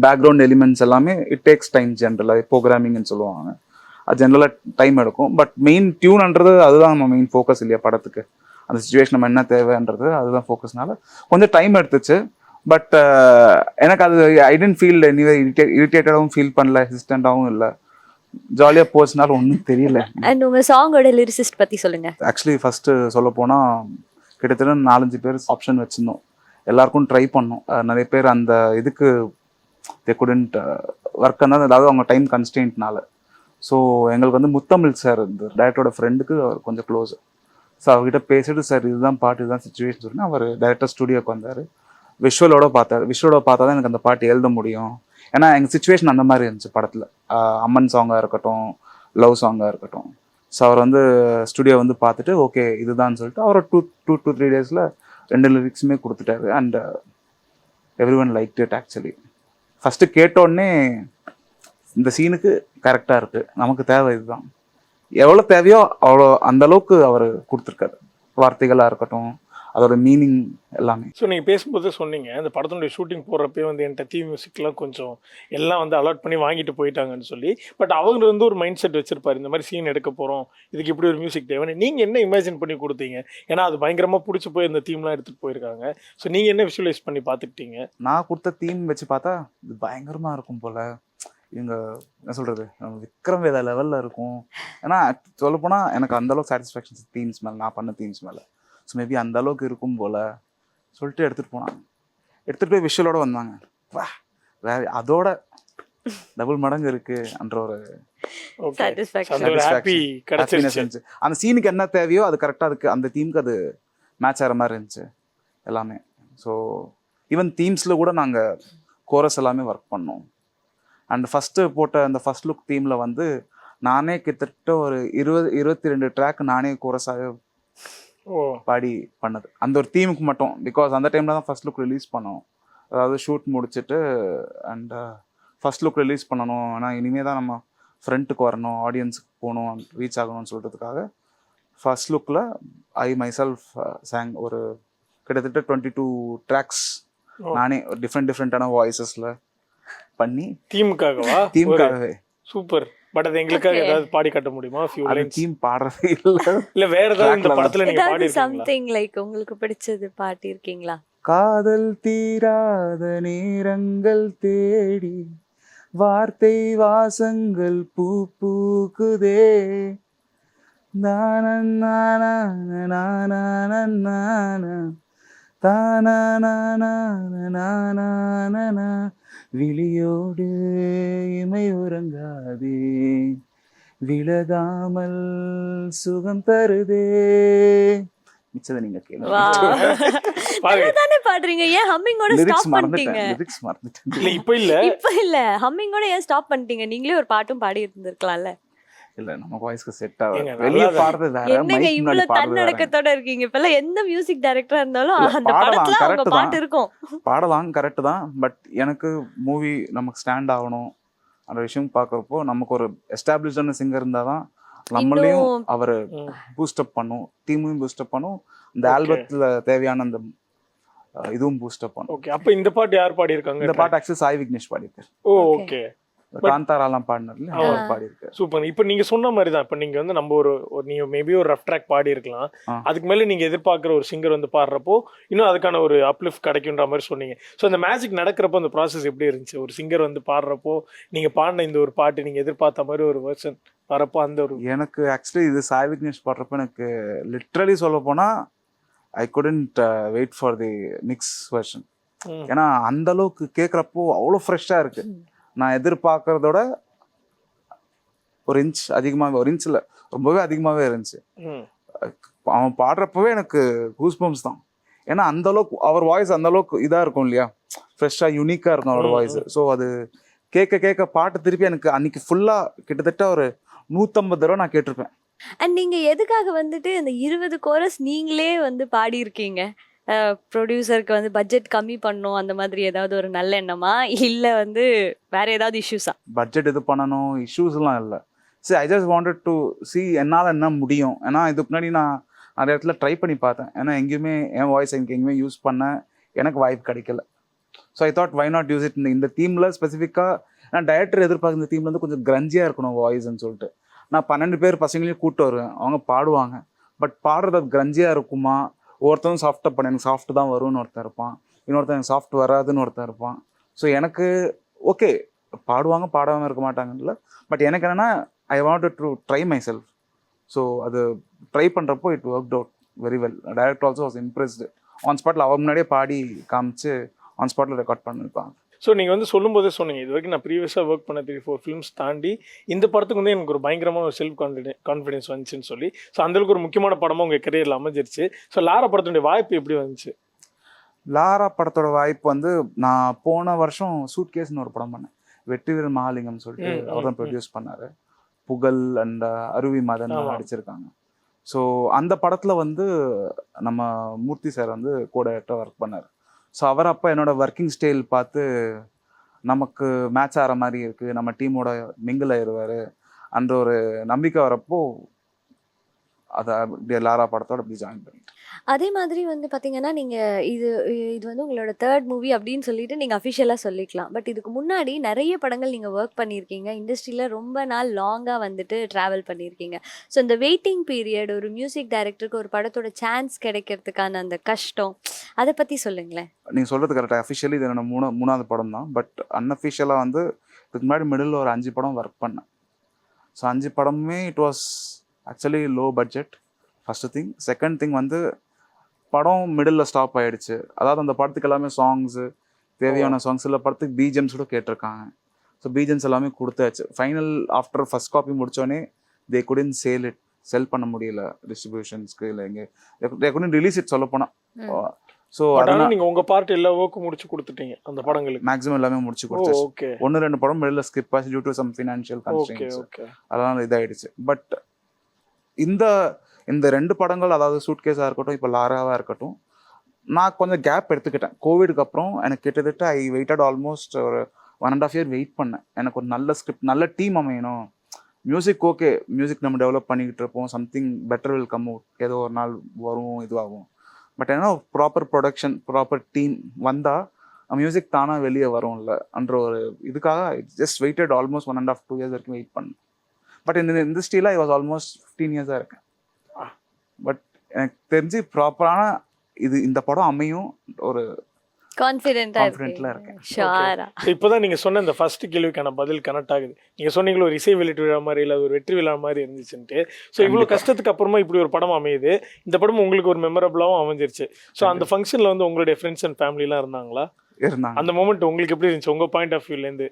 பேக்ரவுண்ட் எலிமெண்ட்ஸ் எல்லாமே இட் டேக்ஸ் டைம். ஜென்ரலா ப்ரோக்ராமிங்னு சொல்லுவாங்க, அது ஜென்ரலா டைம் எடுக்கும். பட் மெயின் டியூன்ன்றது அதுதான் நம்ம மெயின் ஃபோக்கஸ் இல்லையா படத்துக்கு. அந்த சுச்சுவேஷன் நம்ம என்ன தேவைன்றது அதுதான் ஃபோக்கஸ்னால கொஞ்சம் டைம் எடுத்துச்சு. பட் எனக்கு அது ஐ டென்ட் ஃபீல் எனிவே இரிட்டேட்டடாகவும் ஃபீல் பண்ணல, ஹெசிஸ்டண்டாகவும் இல்லை. ஜாலியாக போச்சுனாலும் ஒன்றும் தெரியல. அண்ட் உங்க சாங்கோட லிரிசிஸ்ட் பத்தி சொல்லுங்க. ஆக்சுவலி ஃபர்ஸ்ட் சொல்ல போனால் கிட்டத்தட்ட 4-5 பேர் ஆப்ஷன் வச்சுருந்தோம். எல்லாருக்கும் ட்ரை பண்ணோம். நிறைய பேர் அந்த இதுக்கு தே குடன்ட் ஒர்க் பண்ணால், அதாவது அவங்க டைம் கன்ஸ்டன்ட்னால. ஸோ எங்களுக்கு வந்து முத்தமிழ் சார், இந்த டேரக்டரோட ஃப்ரெண்டுக்கு கொஞ்சம் க்ளோஸ். ஸோ அவர்கிட்ட பேசிட்டு, சார் இதுதான் பாட்டு, இதுதான் சுச்சுவேஷன் சொன்னா அவர் டேரக்டர் ஸ்டுடியோக்கு வந்தார். விஷுவலோட பார்த்தா தான் எனக்கு அந்த பாட்டு எழுத முடியும். ஏன்னா எங்கள் சுச்சுவேஷன் அந்த மாதிரி இருந்துச்சு படத்தில். அம்மன் சாங்காக இருக்கட்டும், லவ் சாங்காக இருக்கட்டும். ஸோ அவர் வந்து ஸ்டுடியோ வந்து பார்த்துட்டு ஓகே இதுதான் சொல்லிட்டு அவர் 2 to 3 daysல 2 லிரிக்ஸுமே கொடுத்துட்டாரு. And every one like it. Actually first கேட்டோடனே இந்த சீனுக்கு கரெக்டாக இருக்குது, நமக்கு தேவை இதுதான், எவ்வளோ தேவையோ அவ்வளோ அந்த அளவுக்கு அவர் கொடுத்துருக்காரு. வார்த்தைகளாக இருக்கட்டும், அதோட மீனிங் எல்லாமே. ஸோ நீங்கள் பேசும்போது சொன்னீங்க, இந்த படத்தினுடைய ஷூட்டிங் போடுறப்பே வந்து என்கிட்ட தீ மியூசிக்லாம் கொஞ்சம் எல்லாம் வந்து அலாட் பண்ணி வாங்கிட்டு போயிட்டாங்கன்னு சொல்லி. பட் அவங்க வந்து ஒரு மைண்ட் செட் வச்சிருப்பாரு, இந்த மாதிரி சீன் எடுக்க போகிறோம், இதுக்கு இப்படி ஒரு மியூசிக் தேவைன்னு. நீங்கள் என்ன இமேஜின் பண்ணி கொடுத்தீங்க? ஏன்னா அது பயங்கரமாக பிடிச்சி போய் இந்த தீம்லாம் எடுத்துகிட்டு போயிருக்காங்க. ஸோ நீங்கள் என்ன விஷுவலைஸ் பண்ணி பார்த்துக்கிட்டீங்க? நான் கொடுத்த தீம் வச்சு பார்த்தா இது பயங்கரமாக இருக்கும் போல். இவங்க என்ன சொல்கிறது, விக்ரம் வேதா லெவலில் இருக்கும். ஏன்னா சொல்லப்போனால் எனக்கு அந்தளவுக்கு சாட்டிஸ்ஃபேக்ஷன் தீம்ஸ் மேலே, நான் பண்ண தீம்ஸ் மேலே. ஸோ மேபி அந்த அளவுக்கு இருக்கும் போல் சொல்லிட்டு எடுத்துகிட்டு போனாங்க. எடுத்துகிட்டு போய் விஷுவலோட வந்தாங்க. வா வேற அதோட டபுள் மடங்கு இருக்குன்ற ஒரு சாட்டிஸ்ஃபேக்ஷன். அந்த சீனுக்கு என்ன தேவையோ அது கரெக்டாக அதுக்கு அந்த தீமுக்கு அது மேட்ச் ஆகிற மாதிரி இருந்துச்சு எல்லாமே. ஸோ ஈவன் தீம்ஸில் கூட நாங்கள் கோரஸ் எல்லாமே ஒர்க் பண்ணோம். அண்ட் ஃபஸ்ட்டு போட்ட அந்த ஃபஸ்ட் லுக் தீமில் வந்து நானே கிட்டத்தட்ட ஒரு 22 ட்ராக் நானே கோரஸாகவே பாடி பண்ணது அந்த ஒரு தீமுக்கு மட்டும். பிகாஸ் அந்த டைமில் தான் ஃபஸ்ட் லுக் ரிலீஸ் பண்ணோம். அதாவது ஷூட் முடிச்சுட்டு அண்ட் ஃபஸ்ட் லுக் ரிலீஸ் பண்ணணும். ஆனால் இனிமேல் தான் நம்ம ஃப்ரண்ட்டுக்கு வரணும், ஆடியன்ஸுக்கு போகணும், ரீச் ஆகணும்னு சொல்கிறதுக்காக ஃபர்ஸ்ட் லுக்கில் ஐ மை செல்ஃப் சாங் ஒரு கிட்டத்தட்ட 22 ட்ராக்ஸ் நானே டிஃப்ரெண்டான வாய்ஸஸில் பண்ணி தீமுக்காகவே. சூப்பர். பட் அது எங்களுக்காக ஏதாவது பாடி காட்ட முடியுமா? தீம் பாடுறதே இல்ல வேற ஏதாவது இந்த படத்துல நீங்க பாடி சம்திங் லைக் உங்களுக்கு பிடிச்சது பாட்டி இருக்கீங்களா? காதல் தீராத நேரங்கள் தேடி வார்த்தை வாசங்கள் பூ பூக்குதே விழியோடு இமை உறங்காதே விலகாமல் சுகம் தருதே. மிச்சதை நீங்க தானே பாடுறீங்க. ஏன் ஹம்மிங்கோட ஸ்டாப் பண்ணிட்டீங்க? லிரிக்ஸ் மறந்துட்டேன். இல்ல இப்ப இல்ல ஹம்மிங்கோட ஏன் ஸ்டாப் பண்ணிட்டீங்க? நீங்களே ஒரு பாட்டும் பாடி இருந்திருக்கலாம்ல. இல்ல நம்ம வாய்ஸ்க்கு செட் ஆகும். வெளிய பாடுறது வேற, என்னங்க இவ்வளவு தன்னடக்கத்தோட இருக்கீங்க? இப்ப எந்த மியூசிக் டைரக்டரா இருந்தாலும் அந்த படத்துல அவங்க பாட்டு இருக்கும். பாடலாம், கரெக்ட் தான். பட் எனக்கு மூவி நமக்கு ஸ்டாண்ட் ஆகணும் அந்த விஷயம் பார்க்கறப்போ நமக்கு ஒரு எஸ்டாப்ளிஷ்டான சிங்கர் இருந்தாதான் நம்மளையும் அவரு பூஸ்டப் பண்ணும், டீமையும் பூஸ்டப் பண்ணும், இந்த ஆல்பத்துல தேவையான அந்த இதுவும் பூஸ்டப் பண்ணும். ஓகே. அப்ப இந்த பாட்டு யார் பாடி இருக்காங்க? இந்த பாட்டு ஆக்சுவலி சாய் விக்னேஷ் பாடியிருக்காரு. ஓகே. காந்தாராலாம் பாடினார்ல அவர் பாடியிருக்காரு. சூப்பர். இப்போ நீங்க சொன்ன மாதிரி தான். இப்போ நீங்க வந்து நம்ம ஒரு நீங்க மேபி ஒரு ரஃப் ட்ராக் பாடி இருக்கலாம். அதுக்கு மேல நீங்க எதிர்பார்க்குற ஒரு சிங்கர் வந்து பாடுறப்போ இன்னும் அதுக்கான ஒரு அப்லிஃப்ட் கிடைக்குன்ற மாதிரி சொன்னீங்க. ஸோ அந்த மேஜிக் நடக்கிறப்போ அந்த ப்ராசஸ் எப்படி இருந்துச்சு? ஒரு சிங்கர் வந்து பாடுறப்போ நீங்க பாடின இந்த ஒரு பாட்டு நீங்க எதிர்பார்த்த மாதிரி ஒரு வெர்ஷன் வரப்போ அந்த ஒரு எனக்கு ஆக்சுவலி இது சாய் விக்னேஷ் பாடுறப்போ எனக்கு லிட்ரலி சொல்ல போனா I couldn't wait for the mix version. ஏன்னா அந்த அளவுக்கு கேட்குறப்போ அவ்வளோ ஃப்ரெஷ்ஷாக இருக்கு. நான் எதிர்பார்க்கறதோட ஒரு இன்ச் அதிகமாகவே, ஒரு இன்ச் இல்லை ரொம்பவே அதிகமாகவே இருந்துச்சு. அவன் பாடுறப்பவே எனக்கு கூஸ் பம்ப்ஸ் தான். ஏன்னா அந்த அளவுக்கு அவர் வாய்ஸ் அந்த அளவுக்கு இதாக இருக்கும் இல்லையா, ஃப்ரெஷ்ஷாக யூனிக்காக இருக்கும் அவரோட வாய்ஸ். ஸோ அது கேட்க பாட்டு திருப்பி எனக்கு அன்னைக்கு ஃபுல்லாக கிட்டத்தட்ட ஒரு 150 தடவை நான் கேட்டிருப்பேன். அண்ட் நீங்க எதுக்காக வந்துட்டு இந்த 20 கோரஸ் நீங்களே வந்து பாடி இருக்கீங்க? ப்ரொடியூசருக்கு வந்து பட்ஜெட் கம்மி பண்ணும் அந்த மாதிரி ஏதாவது ஒரு நல்ல எண்ணமா, இல்ல வந்து வேற ஏதாவது இஷ்யூஸா? பட்ஜெட் இது பண்ணணும் இஷ்யூஸ்லாம் இல்லை. சரி, I just wanted to C என்னால் என்ன முடியும். ஏன்னா இதுக்கு முன்னாடி நான் நிறைய இடத்துல ட்ரை பண்ணி பார்த்தேன். ஏன்னா எங்கேயுமே என் வாய்ஸ் எனக்கு எங்கேயுமே யூஸ் பண்ண எனக்கு வாய்ப்பு கிடைக்கல. So I thought why not use it இந்த தீமில் ஸ்பெசிஃபிக்காக. நான் டைரக்டர் எதிர்பார்க்குற இந்த தீமில் வந்து கொஞ்சம் கிரஞ்சியாக இருக்கணும் வாய்ஸ்ன்னு சொல்லிட்டு நான் 12 பேர் பசங்களையும் கூப்பிட்டு வருவேன். அவங்க பாடுவாங்க. பட் பாடுறது கிரஞ்சியாக இருக்குமா? ஒருத்தரும் சாஃப்டாக பண்ண எனக்கு சாஃப்ட் தான் வரும்னு ஒருத்தர் இருப்பான், இன்னொருத்தன் எனக்கு சாஃப்ட் வராதுன்னு ஒருத்தர் இருப்பான். ஸோ எனக்கு ஓகே பாடுவாங்க பாடாமல் இருக்க மாட்டாங்கல்ல. பட் எனக்கு என்னென்னா I wanted to try my self. So அது ட்ரை பண்ணுறப்போ it work out very well. Director also was impressed. On ஸ்பாட்டில் அவர் முன்னாடியே பாடி காமிச்சு ஆன் ஸ்பாட்டில் ரெக்கார்ட் பண்ணியிருப்பாங்க. ஸோ நீங்கள் வந்து சொல்லும் போதே சொன்னீங்க, இது வரைக்கும் நான் ப்ரீவியஸாக ஒர்க் பண்ண 3-4 ஃபிலிம்ஸ் தாண்டி இந்த படத்துக்கு வந்து எனக்கு ஒரு பயங்கரமான ஒரு செல்ஃப் கான்ஃபிடென்ஸ் வந்துச்சுன்னு சொல்லி. ஸோ அந்தளவுக்கு ஒரு முக்கியமான படமாக உங்கள் கரியரில் அமைஞ்சிருச்சு. ஸோ லாரா படத்துடைய வாய்ப்பு எப்படி வந்துச்சு? லாரா படத்தோட வாய்ப்பு வந்து நான் போன வருஷம் சூட் கேஸ்னு ஒரு படம் பண்ணேன். வெற்றிவீரன் மகாலிங்கம் சொல்லிட்டு அவர் தான் ப்ரொடியூஸ் பண்ணார். புகழ் அண்ட் அருவி மதன் நடிச்சிருக்காங்க. ஸோ அந்த படத்தில் வந்து நம்ம மூர்த்தி சார் வந்து கூட ஒர்க் பண்ணார். ஸோ அவர் அப்போ என்னோட ஒர்க்கிங் ஸ்டைல் பார்த்து நமக்கு மேட்ச் ஆகிற மாதிரி இருக்குது, நம்ம டீமோட மிங்கிள் ஆயிடுவார் அந்த ஒரு நம்பிக்கை வரப்போ அதை அப்படியே லாரா படத்தோட அப்படி ஜாயின் பண்ணிட்டேன். அதே மாதிரி வந்து பார்த்தீங்கன்னா நீங்கள் இது வந்து உங்களோட 3rd மூவி அப்படின்னு சொல்லிட்டு நீங்கள் அஃபிஷியலாக சொல்லிக்கலாம். பட் இதுக்கு முன்னாடி நிறைய படங்கள் நீங்கள் ஒர்க் பண்ணியிருக்கீங்க. இண்டஸ்ட்ரியில் ரொம்ப நாள் லாங்காக வந்துட்டு ட்ராவல் பண்ணியிருக்கீங்க. ஸோ இந்த வெயிட்டிங் பீரியட், ஒரு மியூசிக் டைரக்டருக்கு ஒரு படத்தோட சான்ஸ் கிடைக்கிறதுக்கான அந்த கஷ்டம், அதை பற்றி சொல்லுங்களேன். நீங்கள் சொல்கிறது கரெக்டாக. அஃபிஷியலி இது என்னோட 3வது படம் தான். பட் அன்அஃபிஷியலாக வந்து இதுக்கு முன்னாடி மிடில் ஒரு 5 படம் ஒர்க் பண்ணேன். ஸோ 5 படமுமே it was actually low budget first thing. Second thing வந்து படம் மிடில் ஸ்டாப் ஆகிடுச்சு. அதாவது அந்த படத்துக்கு எல்லாமே சாங்ஸு தேவையான சாங்ஸ் இல்லை, படத்துக்கு பிஜிஎம்ஸ் கூட கேட்டிருக்காங்க. ஸோ பிஜிஎம்ஸ் எல்லாமே கொடுத்தாச்சு. ஃபைனல் ஆஃப்டர் ஃபஸ்ட் காப்பி முடித்தோடனே they couldn't sell it. Sell பண்ண முடியல டிஸ்ட்ரிபியூஷன்ஸ்க்கு இல்லை எங்கே ரிலீஸ் இட் சொல்ல போனால். ஸோ பட் ஆனா அதெல்லாம் நீங்க உங்க பார்ட் எல்லா ஒர்க் முடிச்சு கொடுத்துட்டீங்க அந்த படங்களுக்கு. மேக்ஸிமம் எல்லாமே முடிச்சு கொடுத்தாச்சு. ஓகே 1-2 படம் வெளியில் ஸ்கிப் ஆச்சு due to some financial okay constraints. Okay அதெல்லாம் இதாயிடுச்சு. பட் இந்த இந்த 2 படங்கள், அதாவது சூட்கேஸாக இருக்கட்டும், இப்போ லாராவாக இருக்கட்டும், நான் கொஞ்சம் கேப் எடுத்துக்கிட்டேன். கோவிடுக்கு அப்புறம் எனக்கு கிட்டத்தட்ட ஐ வெயிட்டட் ஆல்மோஸ்ட் ஒரு 1.5 year வெயிட் பண்ணேன். எனக்கு ஒரு நல்ல ஸ்கிரிப்ட், நல்ல டீம் அமையணும். மியூசிக் ஓகே, மியூசிக் நம்ம டெவலப் பண்ணிக்கிட்டு இருப்போம், something better will come out, ஏதோ ஒரு நாள் வரும், இதுவாகும். பட் ஏன்னா ப்ராப்பர் ப்ரொடக்ஷன், ப்ராப்பர் டீம் வந்தால் மியூசிக் தானாக வெளியே வரும்ல என்ற ஒரு இதுக்காக ஜஸ்ட் வெயிட்டட் ஆல்மோஸ்ட் 1.5-2 years வரைக்கும் வெயிட் பண்ணேன். பட் இந்த இண்டஸ்ட்ரியில் ஐ வாஸ் ஆல்மோஸ்ட் 15 years இருக்கேன். பட் எனக்கு தெரிஞ்சு ப்ராப்பரான இந்த படம் அமையும் ஒரு கான்ஃபிடென்ட்டா கான்ஃபிடென்ட்ல இருக்கேன். ஷுவரா. இப்போதான் நீங்க சொன்ன இந்த ஃபர்ஸ்ட் கேள்விக்கான பதில் கனெக்ட் ஆகுது. நீங்க சொன்னீங்களோ ஒரு இசை வெளியீட்டு விழா மாதிரி இல்லை ஒரு வெற்றி விழா மாதிரி இருந்துச்சுன்ட்டு. ஸோ இவ்வளோ கஷ்டத்துக்கு அப்புறமா இப்படி ஒரு படம் அமையுது. இந்த படம் உங்களுக்கு ஒரு மெமரபிளாகவும் அமைஞ்சிருச்சு. ஸோ அந்த ஃபங்க்ஷன்ல வந்து உங்களுடைய ஃப்ரெண்ட்ஸ் அண்ட் ஃபேமிலிலாம் இருந்தாங்களா? இருந்தாங்க. அந்த மொமெண்ட் உங்களுக்கு எப்படி இருந்துச்சு உங்க பாயிண்ட் ஆஃப் வியூலேருந்து?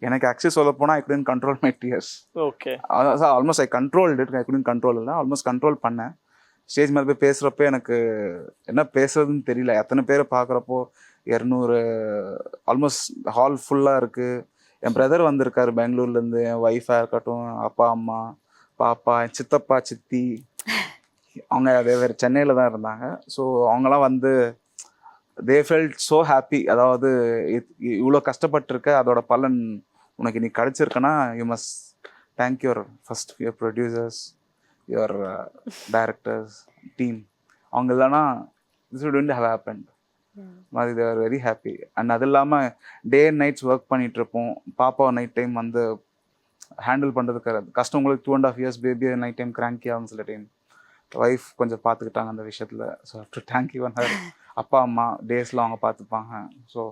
எனக்கு ஆக்சுவலி சொல்ல போனால் ஐ couldn't control my tears. Okay. Almost I controlled it. I couldn't control இல்லை, ஆல்மோஸ்ட் கண்ட்ரோல் பண்ணேன். ஸ்டேஜ் மேலே போய் பேசுகிறப்ப எனக்கு என்ன பேசுறதுன்னு தெரியல. எத்தனை பேரை பார்க்குறப்போ 200 ஆல்மோஸ்ட் ஹால் ஃபுல்லாக இருக்குது. என் பிரதர் வந்திருக்காரு பெங்களூர்லேருந்து, என் ஒய்ஃபாக இருக்கட்டும், அப்பா அம்மா பாப்பா, என் சித்தப்பா சித்தி, அவங்க அதே வேறு சென்னையில் தான் இருந்தாங்க. ஸோ அவங்களாம் வந்து தே ஃபெல்ட் ஸோ ஹாப்பி. அதாவது இவ்வளோ கஷ்டப்பட்டிருக்க, அதோட பலன் உனக்கு இன்னைக்கு கிடச்சிருக்குன்னா you must thank your first your producers, your directors, team. அவங்க இல்லைன்னா திஸ் வுட் ஹேவ் ஹேப்பன்ட். மாதிரி they are very happy. And அது இல்லாமல் டே அண்ட் நைட்ஸ் ஒர்க் பண்ணிகிட்டு இருப்போம். பாப்பாவை நைட் டைம் வந்து ஹேண்டில் பண்ணுறதுக்கு கஷ்டம். உங்களுக்கு 2.5 years பேபி நைட் டைம் கிராங்கி ஆகும் சில டைம். ஒய்ஃப் கொஞ்சம் பார்த்துக்கிட்டாங்க அந்த விஷயத்தில். So to thank you her. அப்பா அம்மா டேஸில் அவங்க பார்த்துப்பாங்க. ஸோ